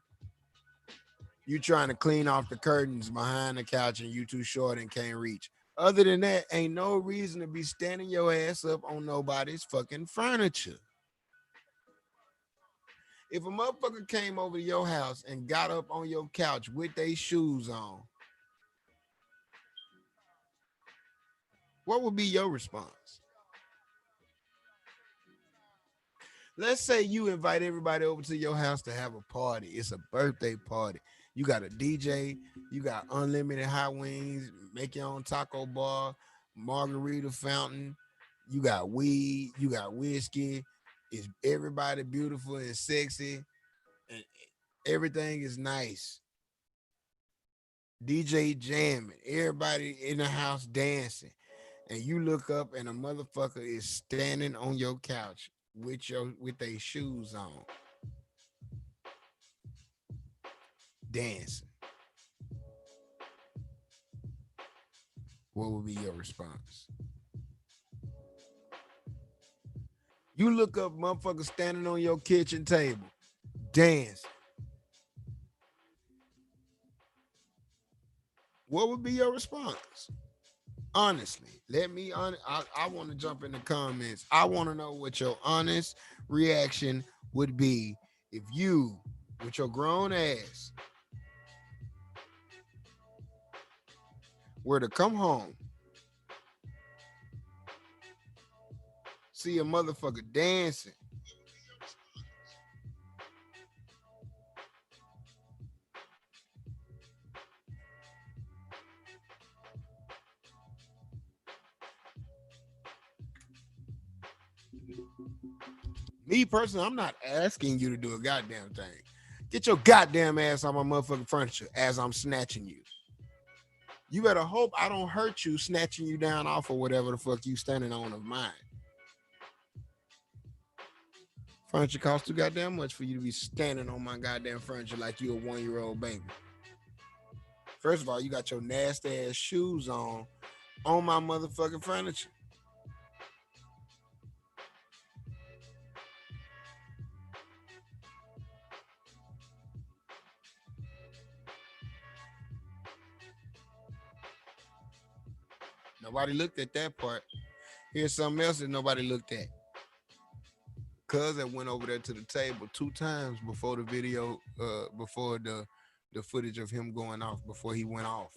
you trying to clean off the curtains behind the couch and you too short and can't reach. Other than that, ain't no reason to be standing your ass up on nobody's fucking furniture. If a motherfucker came over to your house and got up on your couch with their shoes on, what would be your response? Let's say you invite everybody over to your house to have a party. It's a birthday party. You got a DJ, you got unlimited hot wings, make your own taco bar, margarita fountain, you got weed, you got whiskey. Is everybody beautiful and sexy, and everything is nice. DJ jamming, everybody in the house dancing, and you look up and a motherfucker is standing on your couch with their shoes on, dancing. What would be your response? You look up motherfucker standing on your kitchen table, dancing. What would be your response? Honestly, I want to jump in the comments. I want to know what your honest reaction would be if you, with your grown ass, were to come home, see a motherfucker dancing. Me personally, I'm not asking you to do a goddamn thing. Get your goddamn ass on my motherfucking furniture as I'm snatching you. You better hope I don't hurt you snatching you down off of whatever the fuck you standing on of mine. Furniture costs too goddamn much for you to be standing on my goddamn furniture like you a 1-year-old baby. First of all, you got your nasty ass shoes on my motherfucking furniture. Nobody looked at that part. Here's something else that nobody looked at. Cuz that went over there to the table 2 times before the video, before the footage of him going off, before he went off.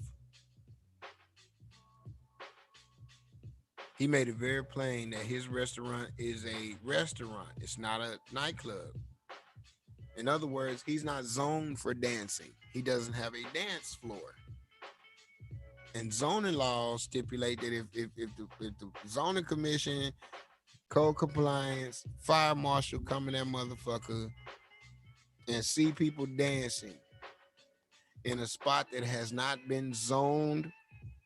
He made it very plain that his restaurant is a restaurant. It's not a nightclub. In other words, he's not zoned for dancing. He doesn't have a dance floor. And zoning laws stipulate that if the zoning commission, code compliance, fire marshal come in that motherfucker and see people dancing in a spot that has not been zoned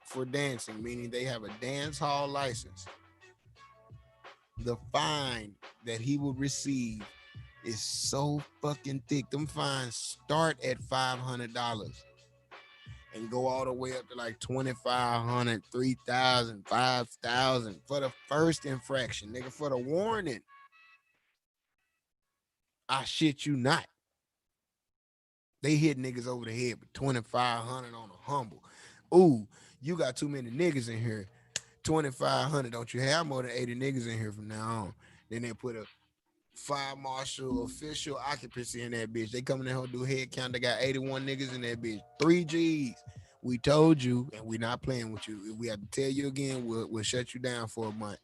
for dancing, meaning they have a dance hall license, the fine that he will receive is so fucking thick. Them fines start at $500 and go all the way up to like 2,500, 3,000, 5,000 for the first infraction, nigga. For the warning, I shit you not. They hit niggas over the head with 2,500 on a humble. Ooh, you got too many niggas in here. 2,500. Don't you have more than 80 niggas in here from now on? Then they put a fire marshal official occupancy in that bitch. They coming in here do head count. They got 81 niggas in that bitch. 3 G's. We told you, and we're not playing with you. If we have to tell you again, we'll shut you down for a month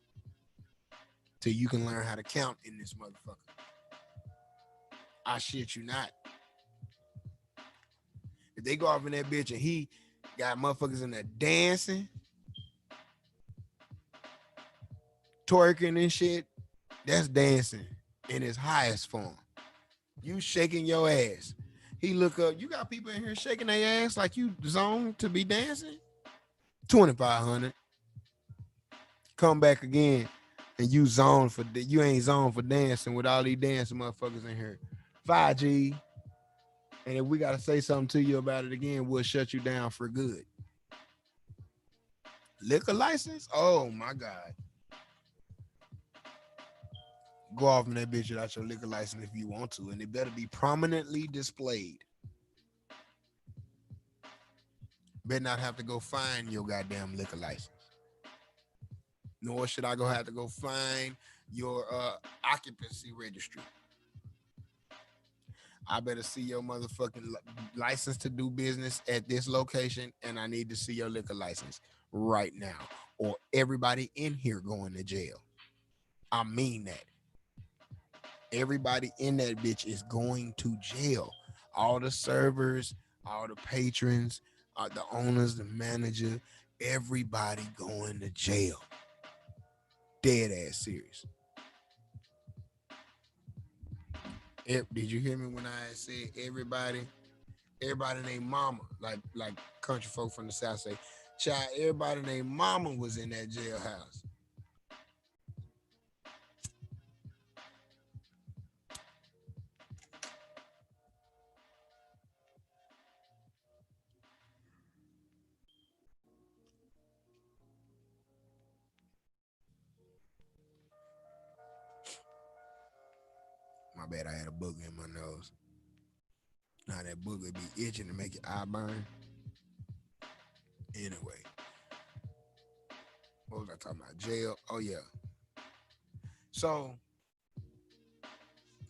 till you can learn how to count in this motherfucker. I shit you not. If they go off in that bitch and he got motherfuckers in there dancing, twerking and shit, that's dancing in its highest form. You shaking your ass. He look up, you got people in here shaking their ass like you zoned to be dancing? 2,500. Come back again and you ain't zoned for dancing with all these dancing motherfuckers in here. 5G. And if we got to say something to you about it again, we'll shut you down for good. Liquor license? Oh my God. Go off in that bitch without your liquor license if you want to. And it better be prominently displayed. Better not have to go find your goddamn liquor license. Nor should I go have to go find your occupancy registry. I better see your motherfucking license to do business at this location, and I need to see your liquor license right now, or everybody in here going to jail. I mean that. Everybody in that bitch is going to jail. All the servers, all the patrons, the owners, the manager, everybody going to jail. Dead ass serious. Did you hear me when I said everybody? Everybody named Mama, like country folk from the South say, child, everybody named Mama was in that jailhouse. My bad, I had a booger in my nose. Now that booger be itching to make your eye burn. Anyway, what was I talking about? Jail. Oh yeah. So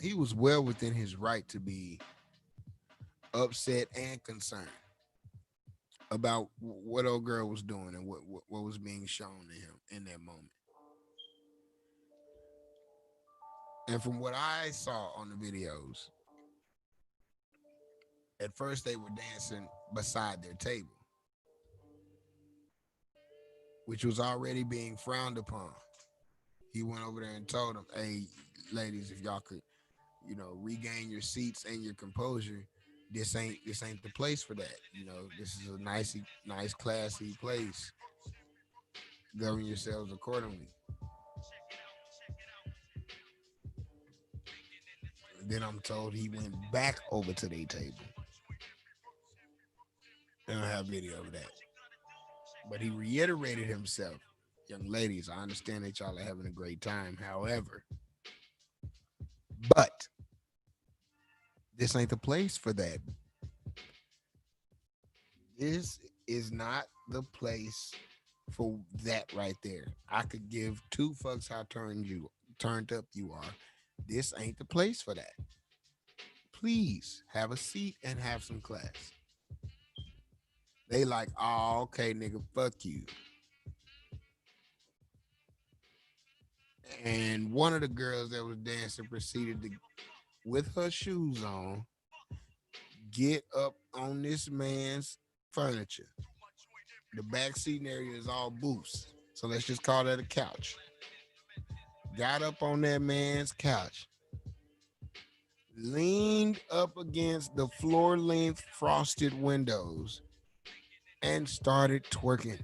he was well within his right to be upset and concerned about what old girl was doing and what was being shown to him in that moment. And from what I saw on the videos, at first they were dancing beside their table, which was already being frowned upon. He went over there and told them, "Hey, ladies, if y'all could, regain your seats and your composure, this ain't the place for that. This is a nice, classy place. Govern yourselves accordingly." Then I'm told he went back over to their table. I don't have video of that, but he reiterated himself. Young ladies, I understand that y'all are having a great time. However, but this ain't the place for that. This is not the place for that right there. I could give two fucks how turned up you are. This ain't the place for that. Please have a seat and have some class. They like, oh, okay, nigga, fuck you. And one of the girls that was dancing proceeded to, with her shoes on, get up on this man's furniture. The back seating area is all booths. So let's just call that a couch. Got up on that man's couch, leaned up against the floor length frosted windows, and started twerking.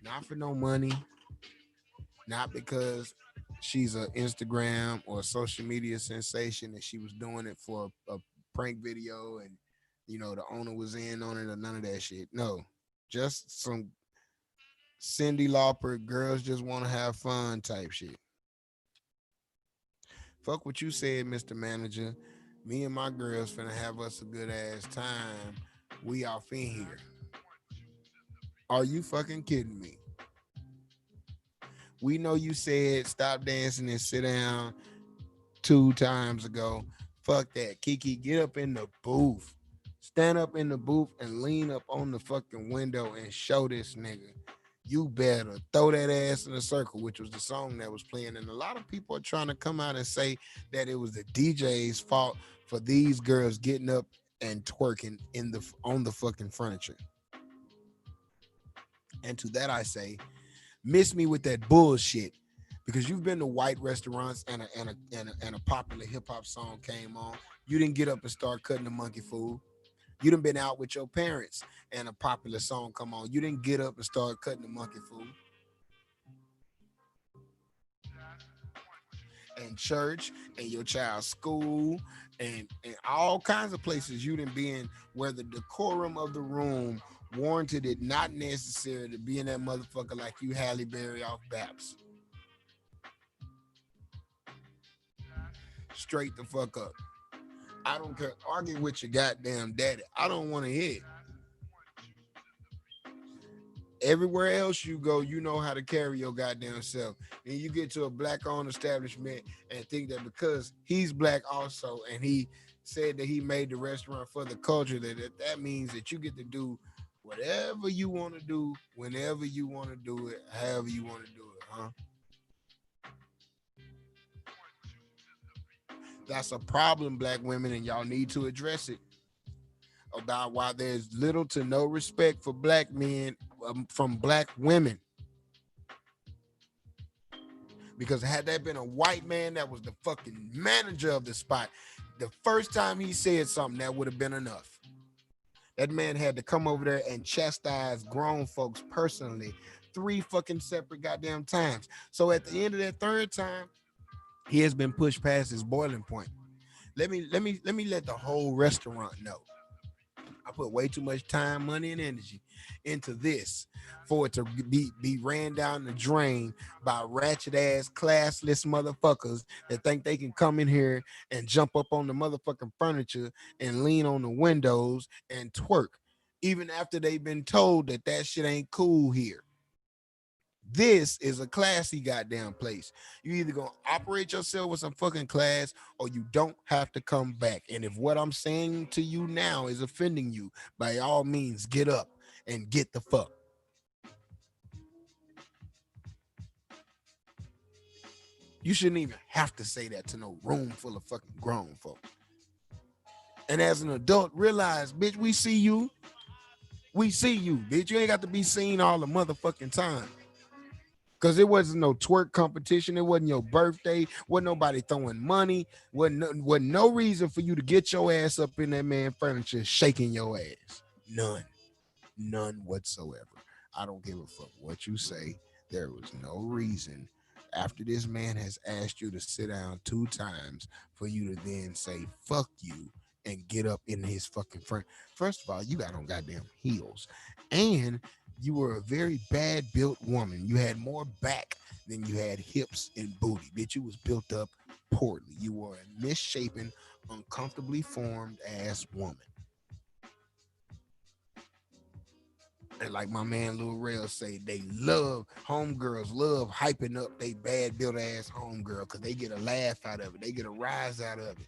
Not for no money, not because she's an Instagram or a social media sensation and she was doing it for a prank video and the owner was in on it or none of that shit. No, just some Cindy Lauper girls just want to have fun type shit. Fuck what you said, Mr. Manager. Me and my girls finna have us a good ass time. We off in here. Are you fucking kidding me? We know you said stop dancing and sit down 2 times ago. Fuck that. Kiki, get up in the booth. Stand up in the booth and lean up on the fucking window and show this nigga. You better throw that ass in a circle, which was the song that was playing. And a lot of people are trying to come out and say that it was the DJ's fault for these girls getting up and twerking on the fucking furniture. And to that I say, miss me with that bullshit. Because you've been to white restaurants and a popular hip hop song came on. You didn't get up and start cutting the monkey food. You done been out with your parents and a popular song come on. You didn't get up and start cutting the monkey food. and church and your child's school and all kinds of places you didn't be in where the decorum of the room warranted it not necessary to be in that motherfucker like you Halle Berry off Baps. Straight the fuck up. I don't care. Argue with your goddamn daddy. I don't want to hear it. Everywhere else you go, you know how to carry your goddamn self. And you get to a black owned establishment and think that because he's black also and he said that he made the restaurant for the culture, that means that you get to do whatever you want to do, whenever you want to do it, however you want to do it, huh? That's a problem, black women, and y'all need to address it about why there's little to no respect for black men from black women. Because had that been a white man that was the fucking manager of the spot, the first time he said something, that would have been enough. That man had to come over there and chastise grown folks personally 3 fucking separate goddamn times. So at the end of that third time, he has been pushed past his boiling point. Let the whole restaurant know. I put way too much time, money, and energy into this for it to be ran down the drain by ratchet ass, classless motherfuckers that think they can come in here and jump up on the motherfucking furniture and lean on the windows and twerk, even after they've been told that that shit ain't cool here. This is a classy goddamn place. You either gonna operate yourself with some fucking class or you don't have to come back. And if what I'm saying to you now is offending you, by all means, get up and get the fuck. You shouldn't even have to say that to no room full of fucking grown folk. And as an adult, realize, bitch, we see you. We see you, bitch. You ain't got to be seen all the motherfucking time. Cause it wasn't no twerk competition. It wasn't your birthday. Wasn't nobody throwing money. Wasn't no reason for you to get your ass up in that man furniture shaking your ass. None whatsoever. I don't give a fuck what you say. There was no reason after this man has asked you to sit down 2 times for you to then say fuck you and get up in his fucking front. First of all, you got on goddamn heels. And you were a very bad built woman. You had more back than you had hips and booty. Bitch, you was built up poorly. You were a misshapen, uncomfortably formed ass woman. And like my man Lil Rel say, they love, homegirls love hyping up they bad built ass homegirl because they get a laugh out of it. They get a rise out of it.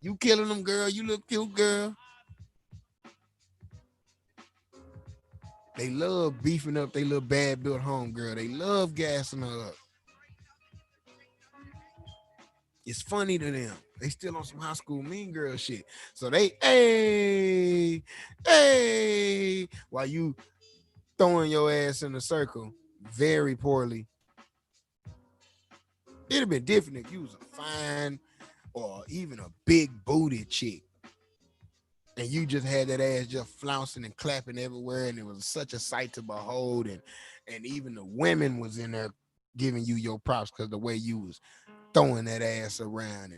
You killing them, girl. You look cute, girl. They love beefing up they little bad built homegirl. They love gassing her up. It's funny to them. They still on some high school mean girl shit. So they, hey, while you throwing your ass in a circle very poorly. It'd have been different if you was a fine or even a big booty chick and you just had that ass just flouncing and clapping everywhere, and it was such a sight to behold, and even the women was in there giving you your props because the way you was throwing that ass around,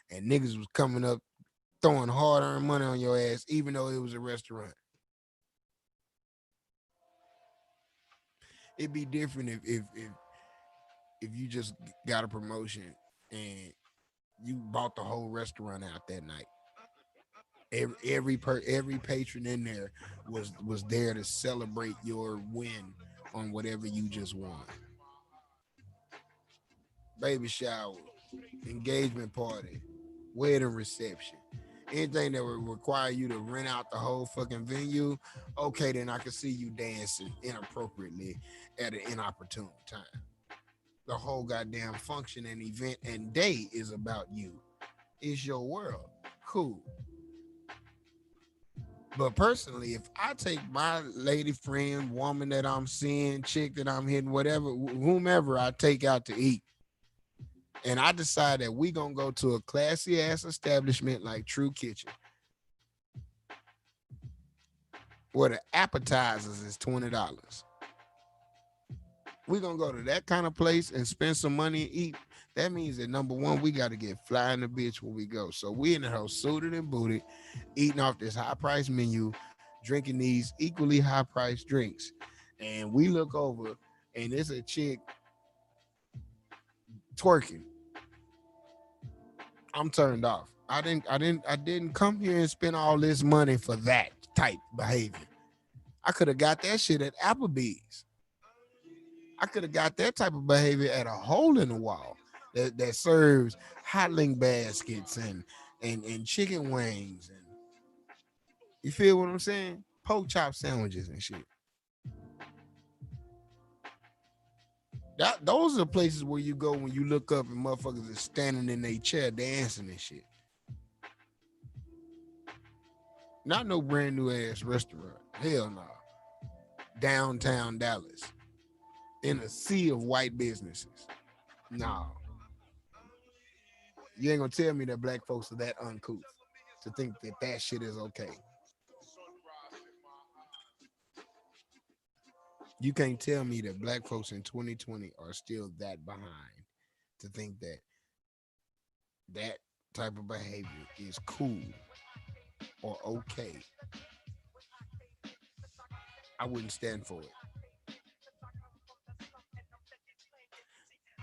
and niggas was coming up throwing hard-earned money on your ass, even though it was a restaurant. It'd be different if you just got a promotion and you bought the whole restaurant out that night. Every patron in there was there to celebrate your win on whatever you just won. Baby shower, engagement party, wedding reception, anything that would require you to rent out the whole fucking venue. Okay, then I can see you dancing inappropriately at an inopportune time. The whole goddamn function and event and day is about you. It's your world. Cool. But personally, if I take my lady friend, woman that I'm seeing, chick that I'm hitting, whatever, whomever I take out to eat, and I decide that we gonna go to a classy ass establishment like True Kitchen, where the appetizers is $20. We gonna go to that kind of place and spend some money and eat That means that number one, we got to get fly in the bitch when we go. So we in the house suited and booted, eating off this high price menu, drinking these equally high priced drinks. And we look over and it's a chick twerking. I'm turned off. I didn't come here and spend all this money for that type behavior. I could have got that shit at Applebee's. I could have got that type of behavior at a hole in the wall that serves hot link baskets and chicken wings and you feel what I'm saying? Pork chop sandwiches and shit. Those are the places where you go when you look up and motherfuckers are standing in their chair dancing and shit. Not no brand new ass restaurant. Hell no. Downtown Dallas in a sea of white businesses. No, you ain't gonna tell me that black folks are that uncouth to think that that shit is okay. You can't tell me that black folks in 2020 are still that behind to think that that type of behavior is cool or okay. I wouldn't stand for it.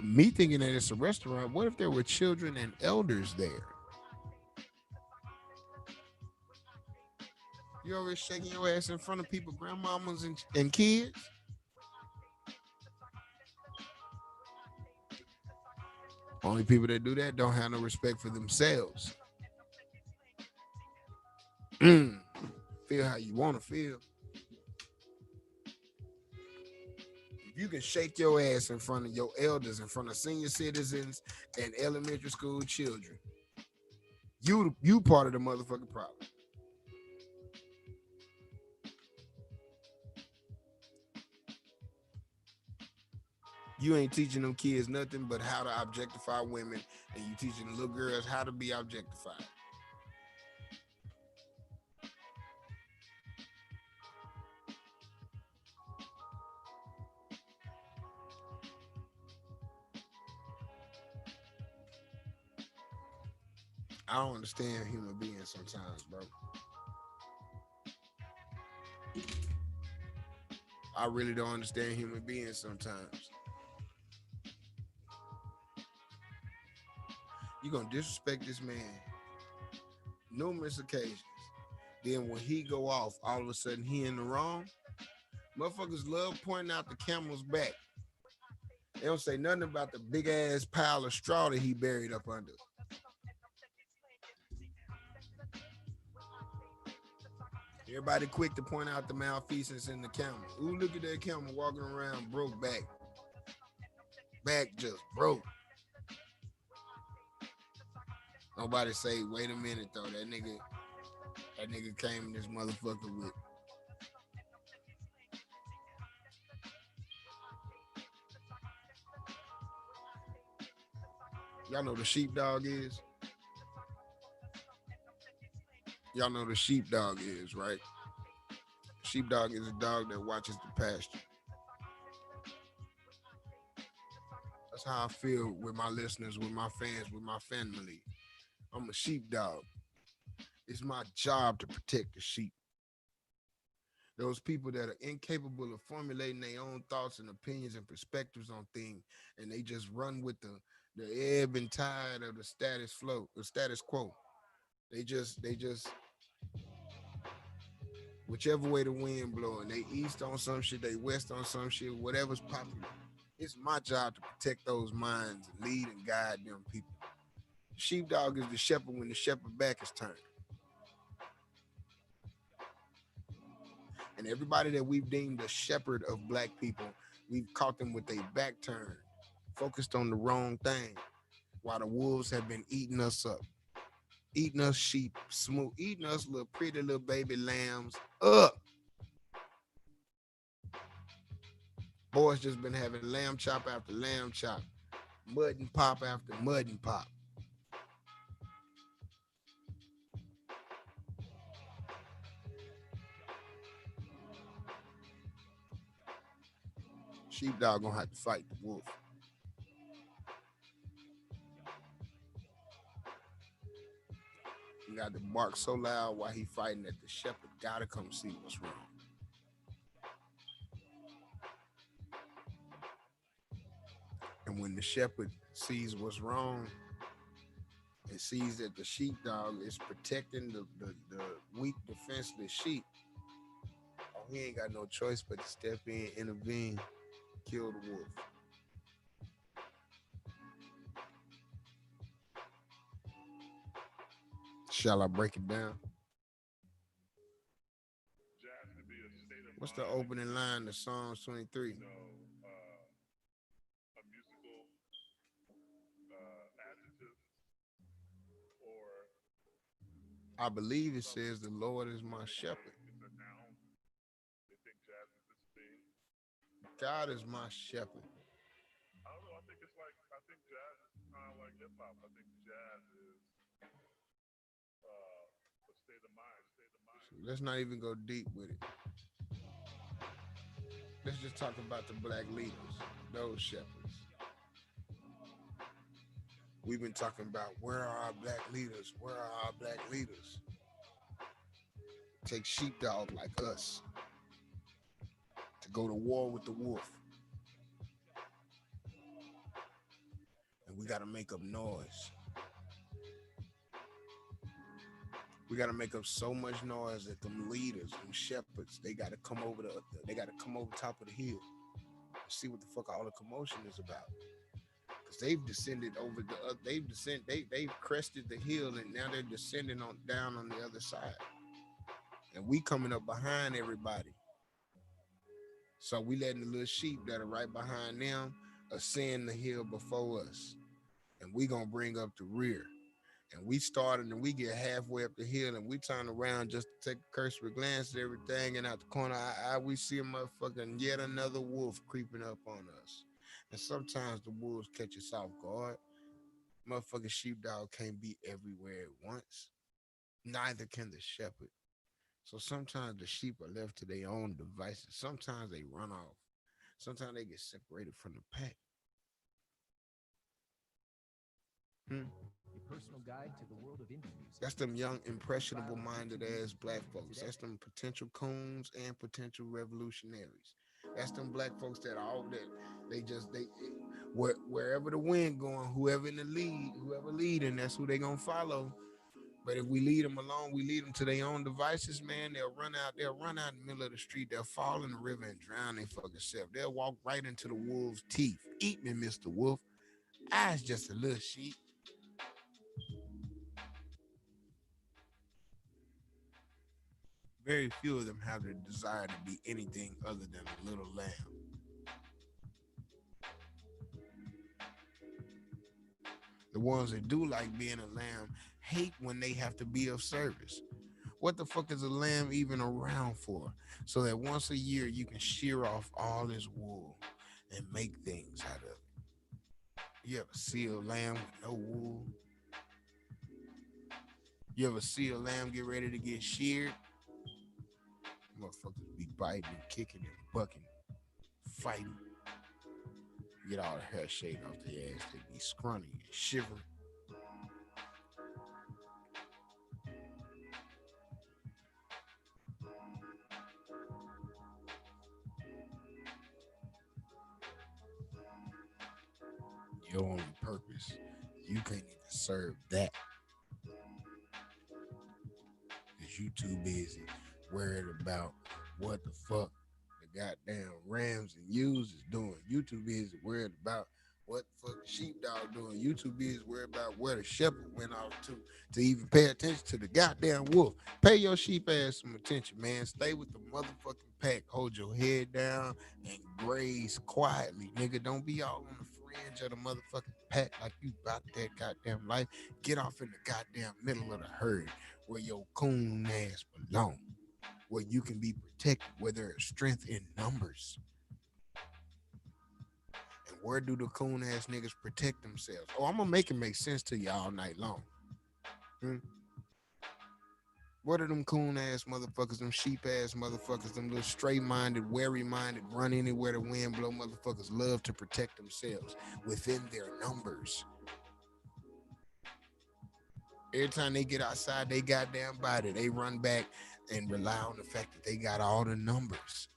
Me thinking that it's a restaurant, what if there were children and elders there? You always shaking your ass in front of people, grandmamas and kids? Only people that do that don't have no respect for themselves. Feel how you want to feel. If you can shake your ass in front of your elders, in front of senior citizens and elementary school children, you part of the motherfucking problem. You ain't teaching them kids nothing but how to objectify women, and you teaching little girls how to be objectified. I don't understand human beings sometimes, bro. I really don't understand human beings sometimes. You gonna disrespect this man numerous occasions. Then when he go off, all of a sudden he in the wrong. Motherfuckers love pointing out the camel's back. They don't say nothing about the big ass pile of straw that he buried up under. Everybody quick to point out the malfeasance in the camel. Ooh, look at that camel walking around broke back. Back just broke. Nobody say, wait a minute though. That nigga came in this motherfucker with y'all know the sheepdog is? Y'all know the sheepdog is, right? Sheepdog is a dog that watches the pasture. That's how I feel with my listeners, with my fans, with my family. I'm a sheepdog. It's my job to protect the sheep. Those people that are incapable of formulating their own thoughts and opinions and perspectives on things, and they just run with the ebb and tide of the status flow, the status quo. They just whichever way the wind blowing, they east on some shit, they west on some shit, whatever's popular. It's my job to protect those minds and lead and guide them people. The sheepdog is the shepherd when the shepherd back is turned. And everybody that we've deemed the shepherd of black people, we've caught them with their back turned, focused on the wrong thing, while the wolves have been eating us up, eating us sheep, smooth, eating us little pretty little baby lambs up. Boys just been having lamb chop after lamb chop, mud and pop after mud and pop. Sheepdog gonna have to fight the wolf. got to bark so loud while he fighting that the shepherd gotta come see what's wrong. And when the shepherd sees what's wrong and sees that the sheepdog is protecting the weak, defenseless sheep, oh, he ain't got no choice but to step in, intervene, kill the wolf. Shall I break it down? What's the opening line to Psalms 23? I believe it says the Lord is my shepherd. God is my shepherd. So let's not even go deep with it. Let's just talk about the black leaders, those shepherds. We've been talking about where are our black leaders? Where are our black leaders? Take sheepdog like us to go to war with the wolf. And we got to make up noise. We got to make up so much noise that them leaders, them shepherds, they got to come over top of the hill and see what the fuck all the commotion is about. Because they've descended over they've crested the hill and now they're descending on down on the other side. And we coming up behind everybody. So we letting the little sheep that are right behind them ascend the hill before us. And we gonna bring up the rear. And we started and we get halfway up the hill and we turn around just to take a cursory glance at everything, and out the corner we see a motherfucking yet another wolf creeping up on us. And sometimes the wolves catch us off guard. Motherfucking sheepdog can't be everywhere at once. Neither can the shepherd. So sometimes the sheep are left to their own devices. Sometimes they run off. Sometimes they get separated from the pack. A personal guide to the world of indie music. That's them young, impressionable minded ass black folks. That's them potential coons and potential revolutionaries. That's them black folks that all that wherever the wind going, whoever in the lead, whoever leading, that's who they gonna follow. But if we lead them alone, we lead them to their own devices, man, they'll run out in the middle of the street, they'll fall in the river and drown their fucking self. They'll walk right into the wolf's teeth. Eat me, Mr. Wolf. I's just a little sheep. Very few of them have the desire to be anything other than a little lamb. The ones that do like being a lamb hate when they have to be of service. What the fuck is a lamb even around for? So that once a year you can shear off all this wool and make things out of it. You ever see a lamb with no wool? You ever see a lamb get ready to get sheared? Motherfuckers be biting and kicking and bucking, fighting. Get all the hair shaved off their ass. They be scrawny and shivering. Your only purpose, you can't even serve that. Because you too busy worried about what the fuck the goddamn Rams and U's is doing. You too busy worried about what the fuck the sheepdog doing. You too busy worried about where the shepherd went off to even pay attention to the goddamn wolf. Pay your sheep ass some attention, man. Stay with the motherfucking pack. Hold your head down and graze quietly, nigga. Don't be all on the fringe of the motherfucking pack like you about that goddamn life. Get off in the goddamn middle of the herd where your coon ass belong, where you can be protected, where there is strength in numbers. And where do the coon ass niggas protect themselves? Oh, I'm gonna make it make sense to you all night long. What are them coon ass motherfuckers, them sheep ass motherfuckers, them little stray minded, wary minded, run anywhere the wind blow motherfuckers love to protect themselves within their numbers? Every time they get outside, they goddamn body, they run back and rely on the fact that they got all the numbers.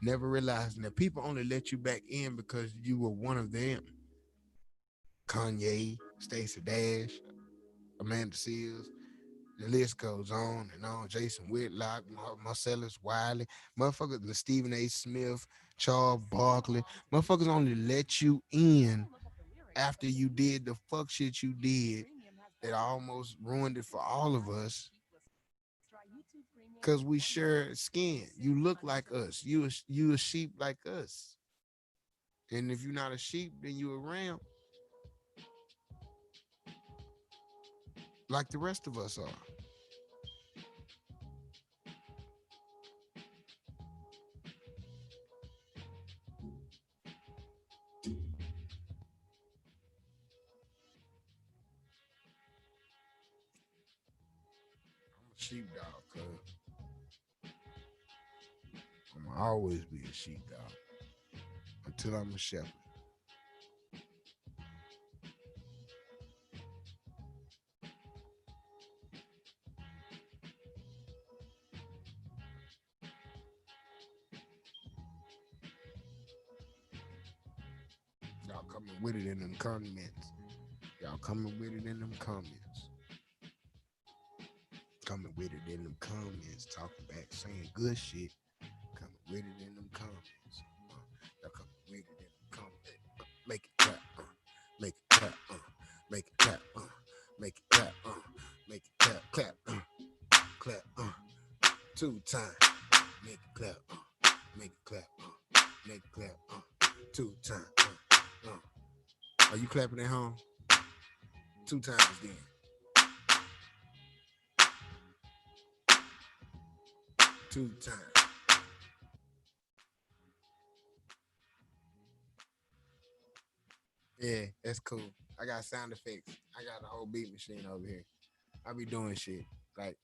Never realizing that people only let you back in because you were one of them. Kanye, Stacey Dash, Amanda Seals, the list goes on and on. Jason Whitlock, Marcellus Wiley, motherfuckers, Stephen A. Smith, Charles Barkley, motherfuckers only let you in after you did the fuck shit you did that almost ruined it for all of us because we share skin. You look like us. You a sheep like us. And if you're not a sheep, then you a ram like the rest of us are. I'm a sheepdog, cuz I'm gonna always be a sheepdog until I'm a shepherd. Y'all coming with it in them comments. Y'all coming with it in them comments. Coming with it in them comments. Talking back, saying good shit. Coming with it in them comments. Y'all coming with it in them comments. Make it clap. Make it clap. Make it clap. Make it clap. Make it clap. Clap. Clap. 2 times. Make it clap. Make it clap. Make it clap. 2 times. Are you clapping at home? 2 times then. 2 times. Yeah, that's cool. I got sound effects. I got a whole beat machine over here. I be doing shit. Like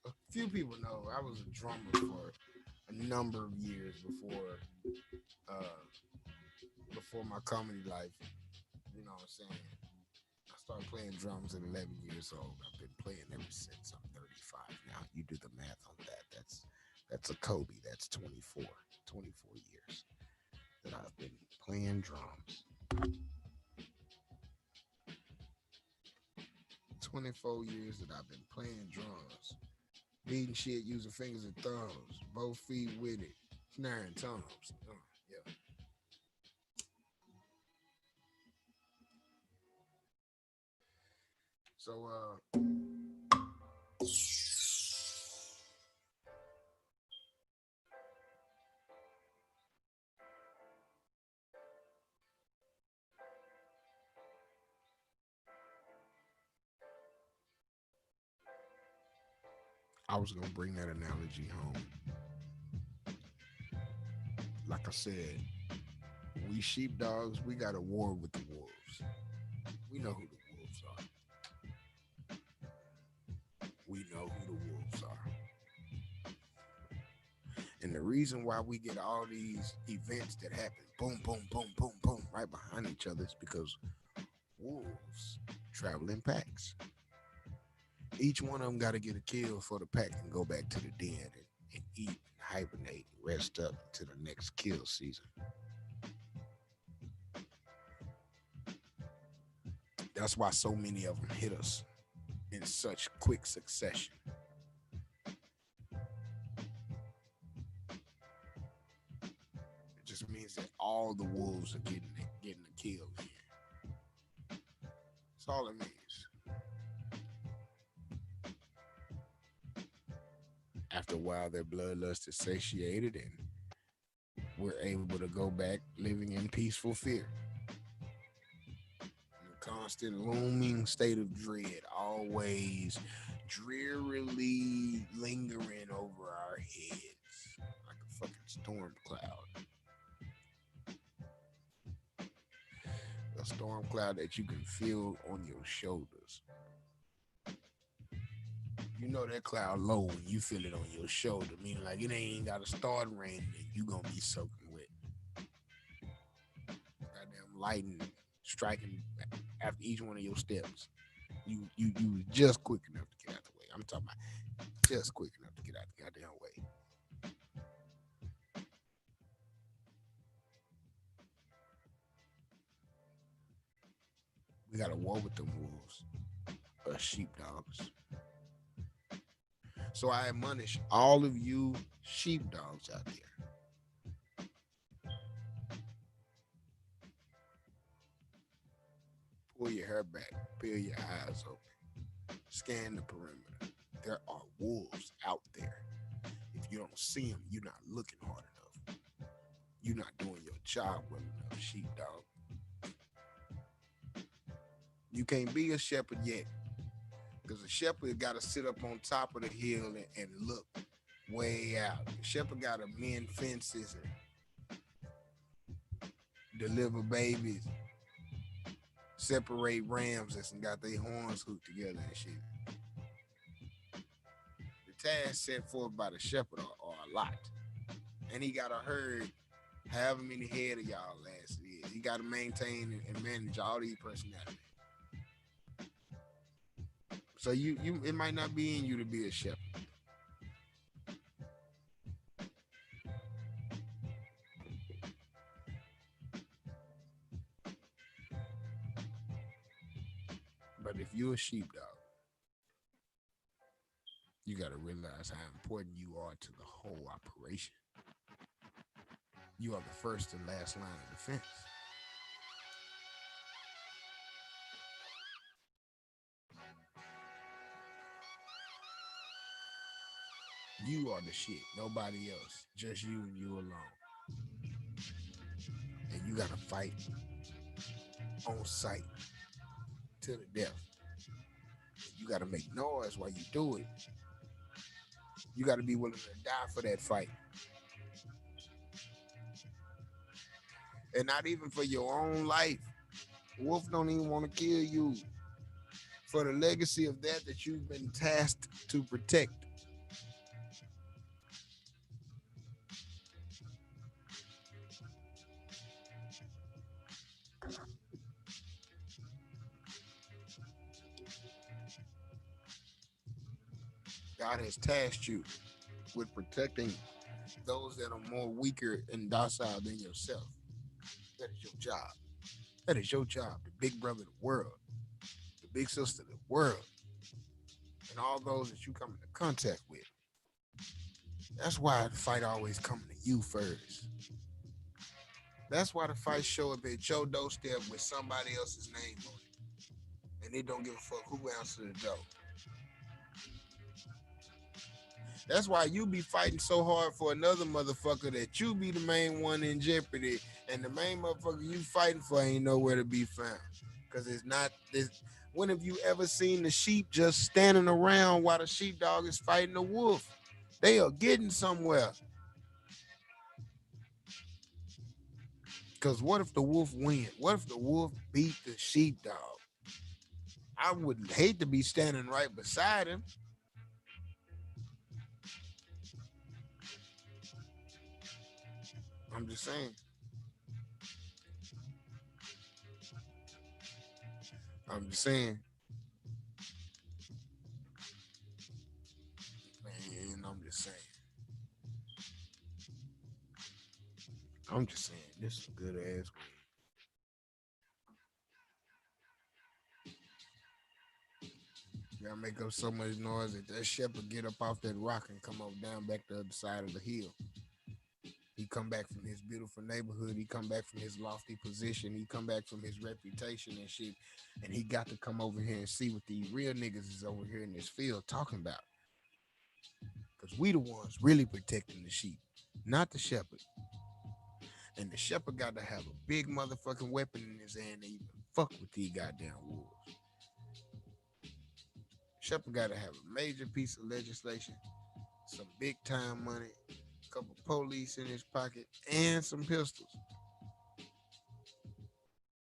a few people know I was a drummer for a number of years uh before my comedy life. You know what I'm saying? I started playing drums at 11 years old. I've been playing ever since. I'm 35 now. You do the math on that. That's a Kobe. That's 24 years that I've been playing drums. 24 years that I've been playing drums. Beating shit using fingers and thumbs. Both feet with it. Snare and toms. Yeah. So I was gonna bring that analogy home. Like I said, we sheepdogs, we got a war with the wolves. We know who the wolves are. We know who the wolves are. And the reason why we get all these events that happen, boom, boom, boom, boom, boom, right behind each other is because wolves travel in packs. Each one of them got to get a kill for the pack and go back to the den and eat, and hibernate, and rest up to the next kill season. That's why so many of them hit us in such quick succession. It just means that all the wolves are getting a kill here. That's all it means. After a while, their bloodlust is satiated, and we're able to go back living in peaceful fear. In a constant looming state of dread, always drearily lingering over our heads like a fucking storm cloud. A storm cloud that you can feel on your shoulders. You know that cloud low when you feel it on your shoulder, meaning like it ain't got to start raining and you gonna be soaking wet. Goddamn lighting, striking after each one of your steps. You was just quick enough to get out the way. I'm talking about just quick enough to get out the goddamn way. We got a war with them wolves, sheepdogs. So I admonish all of you sheepdogs out there. Pull your hair back, peel your eyes open, scan the perimeter. There are wolves out there. If you don't see them, you're not looking hard enough. You're not doing your job well enough, sheepdog. You can't be a shepherd yet, because a shepherd got to sit up on top of the hill and look way out. The shepherd got to mend fences and deliver babies, separate rams that's got their horns hooked together and shit. The tasks set forth by the shepherd are a lot. And he got a herd, however many head of y'all last it is. He got to maintain and manage all these personalities. So you it might not be in you to be a shepherd. But if you're a sheepdog, you got to realize how important you are to the whole operation. You are the first and last line of defense. You are the shit. Nobody else. Just you and you alone. And you got to fight on sight to the death. You got to make noise while you do it. You got to be willing to die for that fight. And not even for your own life. Wolf don't even want to kill you. For the legacy of that you've been tasked to protect. God has tasked you with protecting those that are more weaker and docile than yourself. That is your job. That is your job. The big brother of the world, the big sister of the world, and all those that you come into contact with. That's why the fight always coming to you first. That's why the fight show up at your doorstep with somebody else's name on it. And they don't give a fuck who answers the door. That's why you be fighting so hard for another motherfucker that you be the main one in jeopardy, and the main motherfucker you fighting for ain't nowhere to be found. Cause it's not this. When have you ever seen the sheep just standing around while the sheepdog is fighting the wolf? They are getting somewhere. Cause what if the wolf wins? What if the wolf beat the sheepdog? I would hate to be standing right beside him. I'm just saying. I'm just saying. Man, I'm just saying. I'm just saying. This is a good ass win. You gotta make up so much noise that shepherd get up off that rock and come up down back the other side of the hill. He come back from his beautiful neighborhood. He come back from his lofty position. He come back from his reputation and shit. And he got to come over here and see what these real niggas is over here in this field talking about. Because we the ones really protecting the sheep, not the shepherd. And the shepherd got to have a big motherfucking weapon in his hand to even fuck with these goddamn wolves. Shepherd got to have a major piece of legislation, some big time money, a couple police in his pocket, and some pistols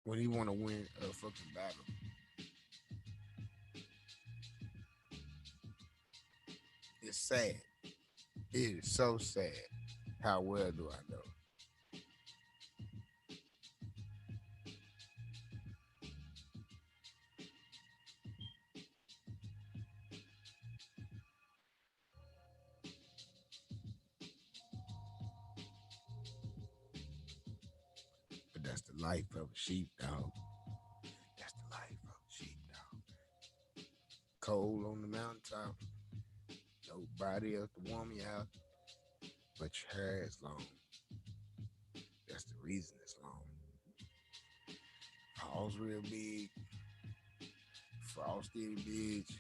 when he want to win a fucking battle. It's sad. It is so sad. How well do I know? life of a sheepdog. That's the life of a sheepdog. Cold on the mountaintop. Nobody else to warm you out, but your hair is long. That's the reason it's long. Paws real big, frosty bitch,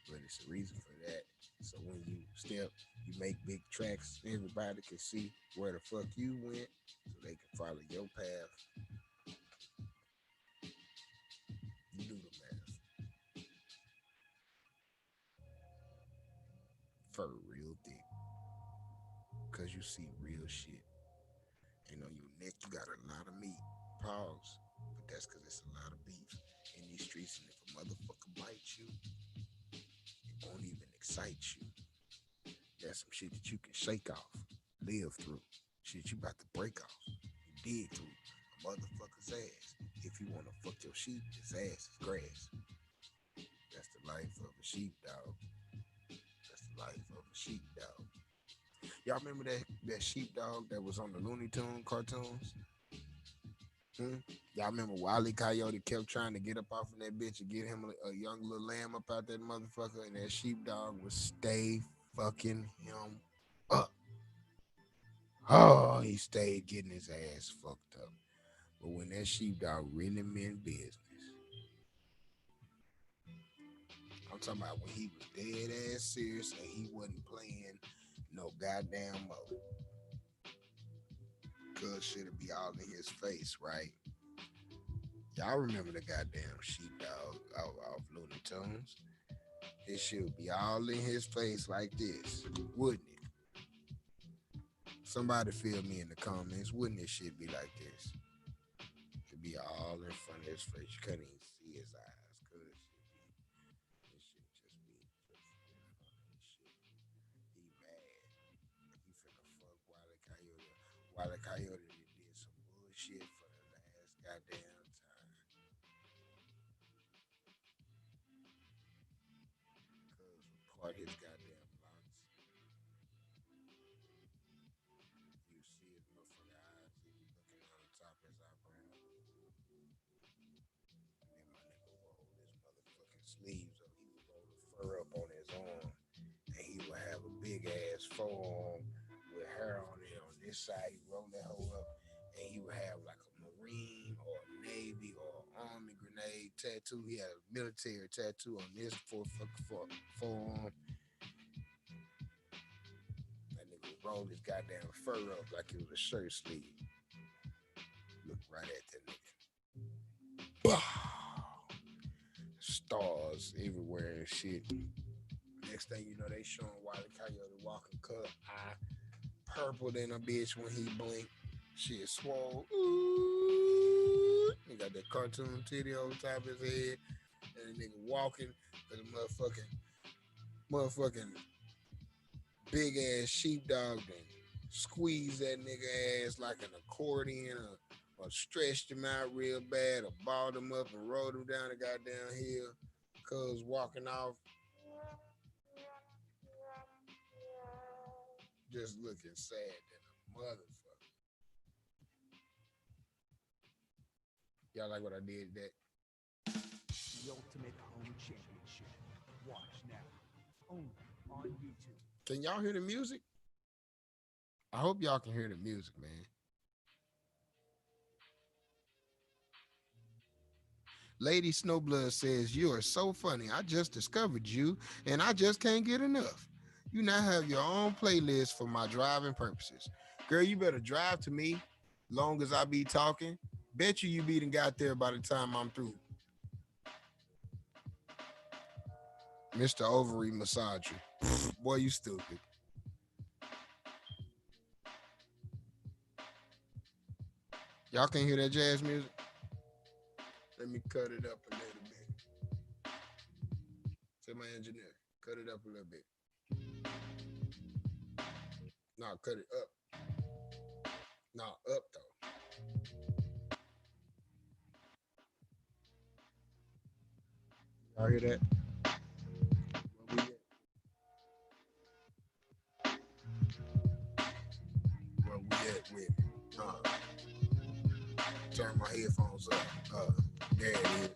but it's a reason for that. So when you step, you make big tracks. Everybody can see where the fuck you went, so they can follow your path. You do the math. Fur real thick, cause you see real shit. And on your neck, you got a lot of meat. Pause. But that's cause it's a lot of beef in these streets. And if a motherfucker bites you, it won't even excite you. That's some shit that you can shake off, live through. Shit you about to break off. You dig through a motherfucker's ass. If you wanna fuck your sheep, his ass is grass. That's the life of a sheepdog. That's the life of a sheepdog. Y'all remember that sheepdog that was on the Looney Tunes cartoons? Hmm? Y'all remember Wile E. Coyote kept trying to get up off of that bitch and get him a young little lamb up out that motherfucker, and that sheepdog would stay fucking him up. Oh, he stayed getting his ass fucked up. But when that sheepdog really meant business, I'm talking about when he was dead ass serious and he wasn't playing no goddamn mo. Cuz shit'll be all in his face, right? Y'all remember the goddamn sheepdog off Looney Tunes? This shit would be all in his face like this, wouldn't it? Somebody fill me in the comments. Wouldn't this shit be like this? It'd be all in front of his face. You couldn't even see his eyes. Cause this shit just be shit. He mad. He finna fuck Wile E. Coyote. Wile E. Coyote did some bullshit for the last goddamn time. Cause part his goddamn locks. You see his motherfucking eyes. He be looking on the top of his eyebrow. And then my nigga roll his motherfucking sleeves up. He would roll the fur up on his arm. And he would have a big ass forearm with hair on it. On this side, he rolled that hoe up. And he would have like a Marine or a Navy or Army grenade tattoo. He had a military tattoo on this forearm. That nigga would roll his goddamn fur up like it was a shirt sleeve. Look right at that nigga. Bah! Stars everywhere and shit. Next thing you know, they showing Wile E. Coyote walking cut eye purple than a bitch when he blink. Shit swole. Ooh. He got that cartoon titty on top of his head. And the nigga walking with a motherfucking big ass sheepdog and squeeze that nigga ass like an accordion or stretched him out real bad or balled him up and rolled him down the goddamn hill. Cuz walking off just looking sad than a motherfucker. Y'all like what I did that? The Ultimate Home Championship. Watch now. Only on YouTube. Can y'all hear the music? I hope y'all can hear the music, man. Lady Snowblood says, "You are so funny. I just discovered you and I just can't get enough. You now have your own playlist for my driving purposes. Girl, you better drive to me long as I be talking. Bet you be done got there by the time I'm through. Mr. Ovary Massager. Boy, you stupid. Y'all can't hear that jazz music? Let me cut it up a little bit. Say my engineer, cut it up a little bit. No, cut it up. No, up though. Y'all hear that? Where we at? Where we at with? turn my headphones up. There it is.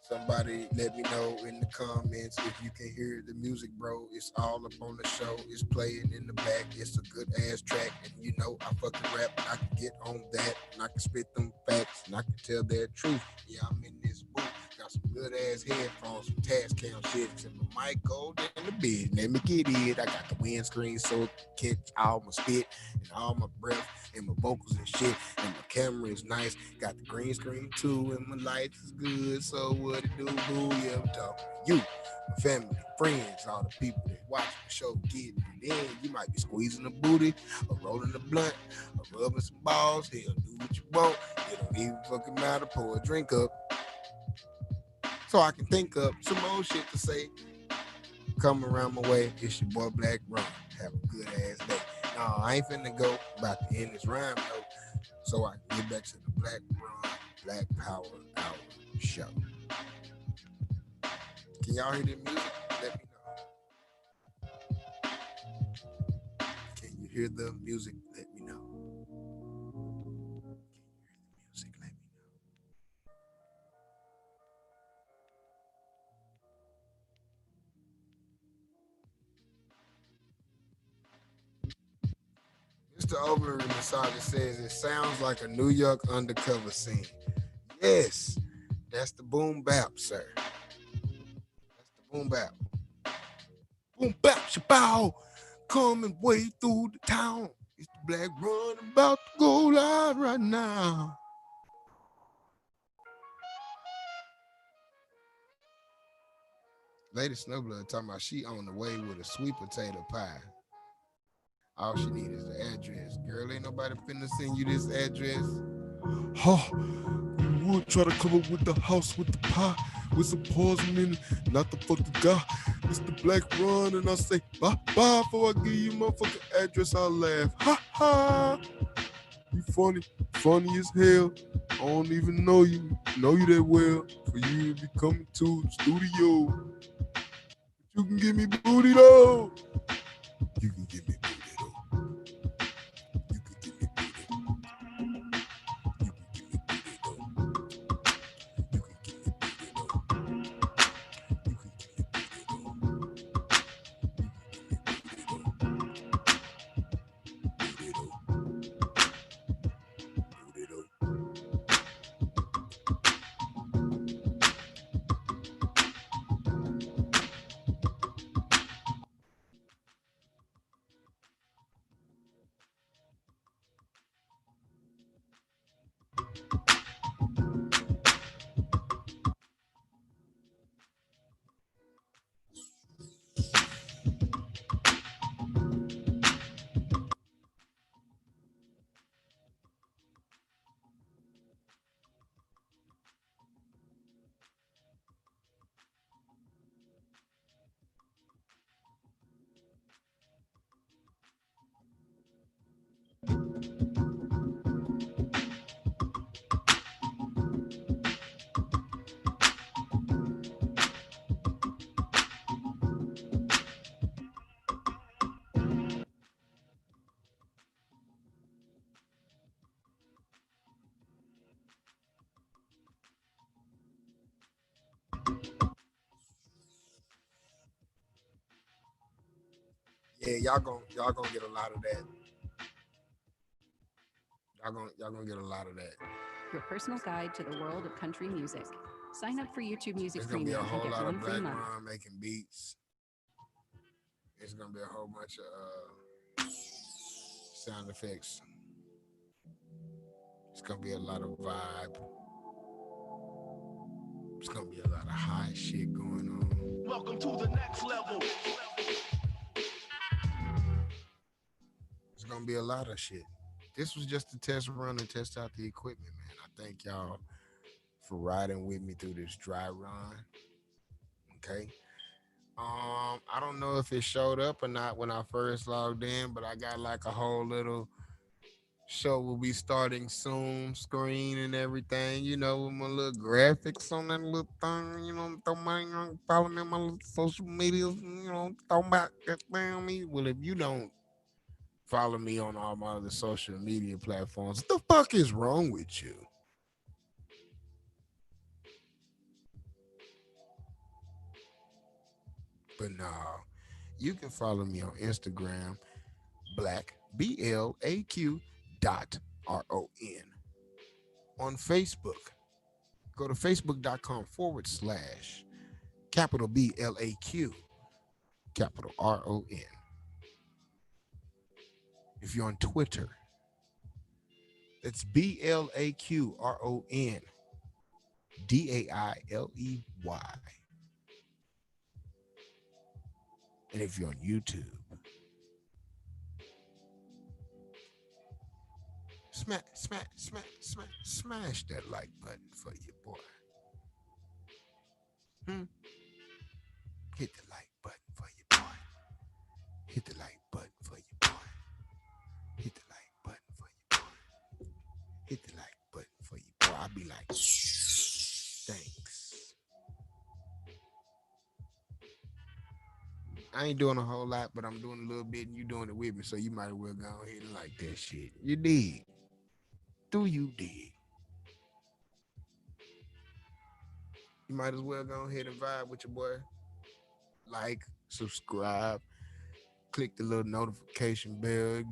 Somebody let me know in the comments if you can hear the music, bro. It's all up on the show. It's playing in the back. It's a good ass track. And you know I fucking rap and I can get on that. And I can spit them facts and I can tell their truth. Yeah, I'm in this booth. Got some good ass headphones, some task cam shit, and my mic gold in the bed. Let me get it. I got the windscreen so it can catch all my spit and all my breath and my vocals and shit. And my camera is nice. Got the green screen too, and my lights is good. So what it do, boo? Yeah, I'm talking to you, my family, friends, all the people that watch the show, getting it in. You might be squeezing the booty, or rolling the blunt, or rubbing some balls. Hell, do what you want. It don't even fucking matter. Pour a drink up, so I can think up some more shit to say. Come around my way. It's your boy Blaq Ron. Have a good ass day. Nah, I ain't finna go. About to end this rhyme though, so I can get back to the Blaq Ron Black Power Hour show. Can y'all hear the music? Let me know. Can you hear the music? Let me know. Music, let me know. Mr. Overly Massager says it sounds like a New York undercover scene. Yes, that's the boom bap, sir. That's the boom bap. Boom bap, shabow. Coming way through the town. It's the Blaq Ron about to go live right now. Lady Snowblood talking about she on the way with a sweet potato pie. All she need is the address. Girl, ain't nobody finna send you this address. Oh, you would try to come up with the house with the pie with some poison in it. Not the fucking guy. It's the Blaq Ron, and I say bye bye before I give you my fucking address. I laugh. Ha ha. You funny, funny as hell. I don't even know you that well. For you to be coming to the studio, you can give me booty though. You can give me booty though. You can give me booty. You can give me booty though. You can give me booty though. You can give me booty though. Booty though. Booty though. Yeah, y'all gonna get a lot of that. Y'all gonna get a lot of that. Your personal guide to the world of country music. Sign up for YouTube Music There's gonna be a Premium and whole get lot of one free Blaq month. Ron making beats. There's gonna be a whole bunch of sound effects. It's gonna be a lot of vibe. It's gonna be a lot of high shit going on. Welcome to the next level. It's gonna be a lot of shit. This was just a test run to test out the equipment, man. I thank y'all for riding with me through this dry run. Okay. I don't know if it showed up or not when I first logged in, but I got like a whole little show will be starting soon screen and everything, with my little graphics on that little thing, follow me on my little social medias, talking about that thing me. Well, if you don't Follow me on all my other social media platforms. What the fuck is wrong with you? But nah, you can follow me on Instagram, Blaq, BLAQ .RON. On Facebook, go to facebook.com/, capital BLAQ, capital RON. If you're on Twitter, it's BLAQRON DAILEY. And if you're on YouTube, smash that like button for your boy. Hmm? Hit the like button for your boy. Hit the like button for your boy. Hit the like button for your boy. Hit the like button for your boy. I'll be like, thanks. I ain't doing a whole lot, but I'm doing a little bit and you doing it with me. So you might as well go ahead and like that shit. You dig? Do you dig? You might as well go ahead and vibe with your boy. Like, subscribe, click the little notification bell.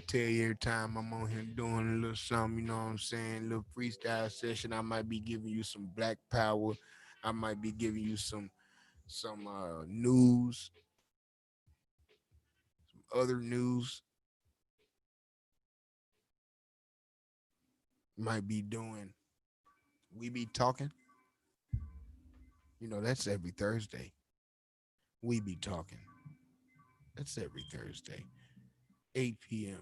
Tell you every time I'm on here doing a little something, you know what I'm saying? A little freestyle session. I might be giving you some Black Power. I might be giving you some news, other news. Might be doing we be talking. You know, that's every Thursday. We be talking. That's every Thursday. 8 p.m.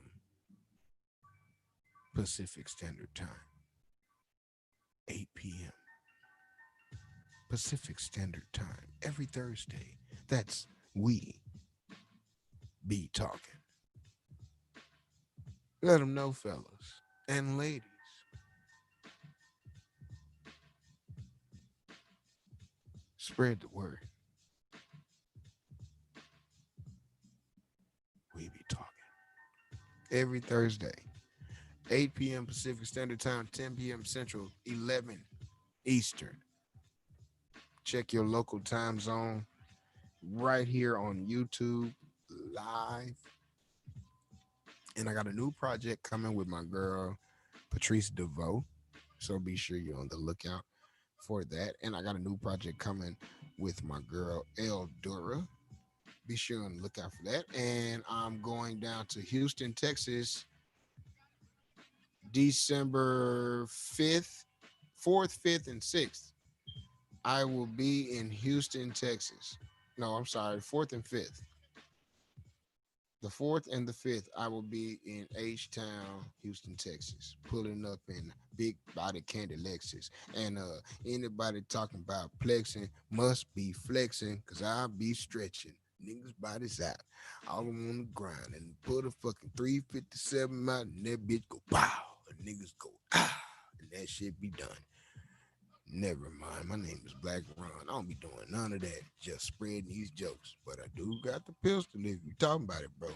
Pacific Standard Time. 8 p.m. Pacific Standard Time. Every Thursday. That's we be talking. Let them know, fellas and ladies. Spread the word. We be talking. Every Thursday. 8 p.m. Pacific Standard Time, 10 p.m. Central, 11 Eastern. Check your local time zone right here on YouTube live. And I got a new project coming with my girl, Patrice DeVoe. So be sure you're on the lookout for that. And I got a new project coming with my girl, El Dura. Be sure on the lookout for that. And I'm going down to Houston, Texas, December 5th, 4th, 5th, and 6th. I will be in Houston, Texas. No, I'm sorry, 4th and 5th. The 4th and the 5th, I will be in H Town, Houston, Texas, pulling up in big body candy Lexus. And anybody talking about plexing must be flexing, cause I'll be stretching niggas bodies out. All them on the ground and put a fucking 357 out and that bitch go pow. And niggas go and that shit be done. Never mind. My name is Black Ron. I don't be doing none of that. Just spreading these jokes. But I do got the pistol if you talking about it, bro.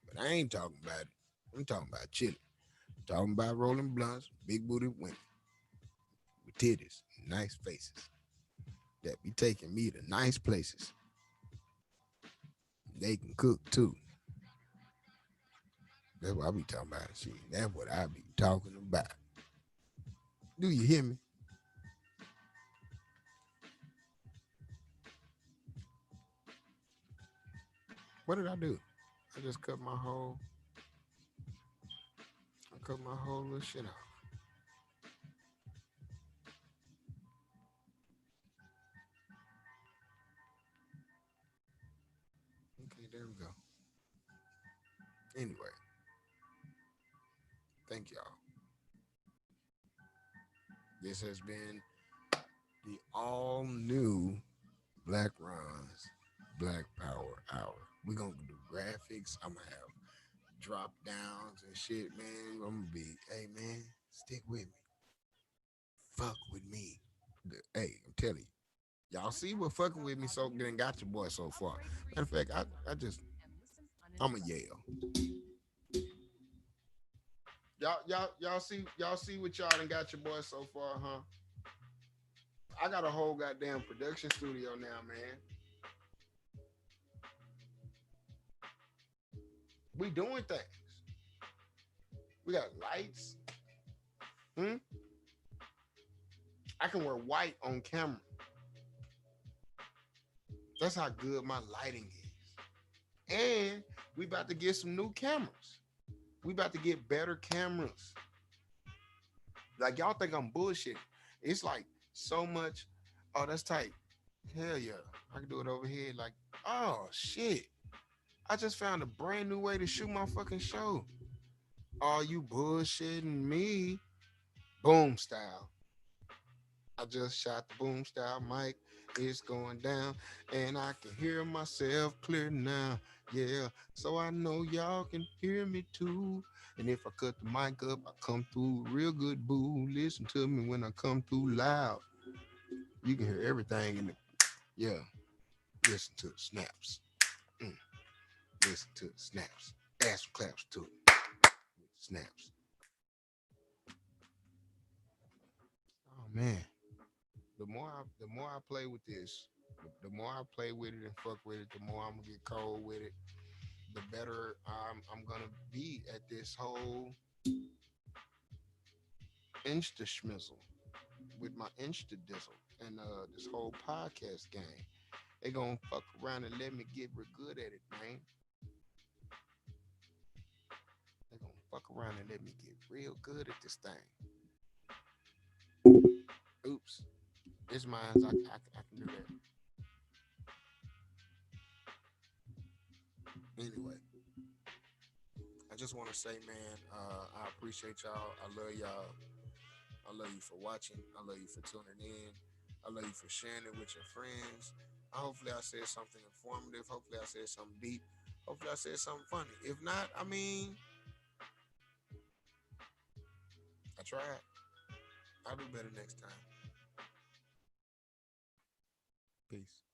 But I ain't talking about it. I'm talking about chilling. Talking about rolling blunts, big booty women with titties, nice faces that be taking me to nice places. They can cook too. That's what I be talking about. See, that's what I be talking about. Do you hear me? What did I do? I just cut my whole little shit off. Okay, there we go. Anyway, thank y'all. This has been the all new Black Ron's Black Power Hour. We're gonna do graphics. I'm gonna have drop downs and shit, man. I'm gonna be, hey man, stick with me. Fuck with me. Hey, I'm telling you. Y'all see what fucking with me so then got your boy so far. Matter of fact, I just I'ma yell. Y'all see what y'all done got your boy so far, huh? I got a whole goddamn production studio now, man. We doing things. We got lights. Hmm? I can wear white on camera. That's how good my lighting is. And we about to get some new cameras. We about to get better cameras. Like y'all think I'm bullshit. It's like so much. Oh, that's tight. Hell yeah. I can do it over here. Like, oh shit. I just found a brand new way to shoot my fucking show. All you bullshitting me. Boom style. I just shot the boom style mic. It's going down, and I can hear myself clear now. Yeah, so I know y'all can hear me too. And if I cut the mic up, I come through real good, boo. Listen to me when I come through loud. You can hear everything in the, yeah. Listen to the snaps. Mm. Listen to the snaps. Add some claps to it. Snaps. Oh man. The more I play with this, the more I play with it and fuck with it, the more I'm gonna get cold with it, the better I'm gonna be at this whole insta schmizzle with my insta dizzle and this whole podcast game. They gonna fuck around and let me get real good at it, man. They gonna fuck around and let me get real good at this thing. Oops, it's mine. I can do that. Anyway, I just want to say, man, I appreciate y'all. I love y'all. I love you for watching. I love you for tuning in. I love you for sharing it with your friends. Hopefully, I said something informative. Hopefully, I said something deep. Hopefully, I said something funny. If not, I mean, I tried. I'll do better next time. Peace.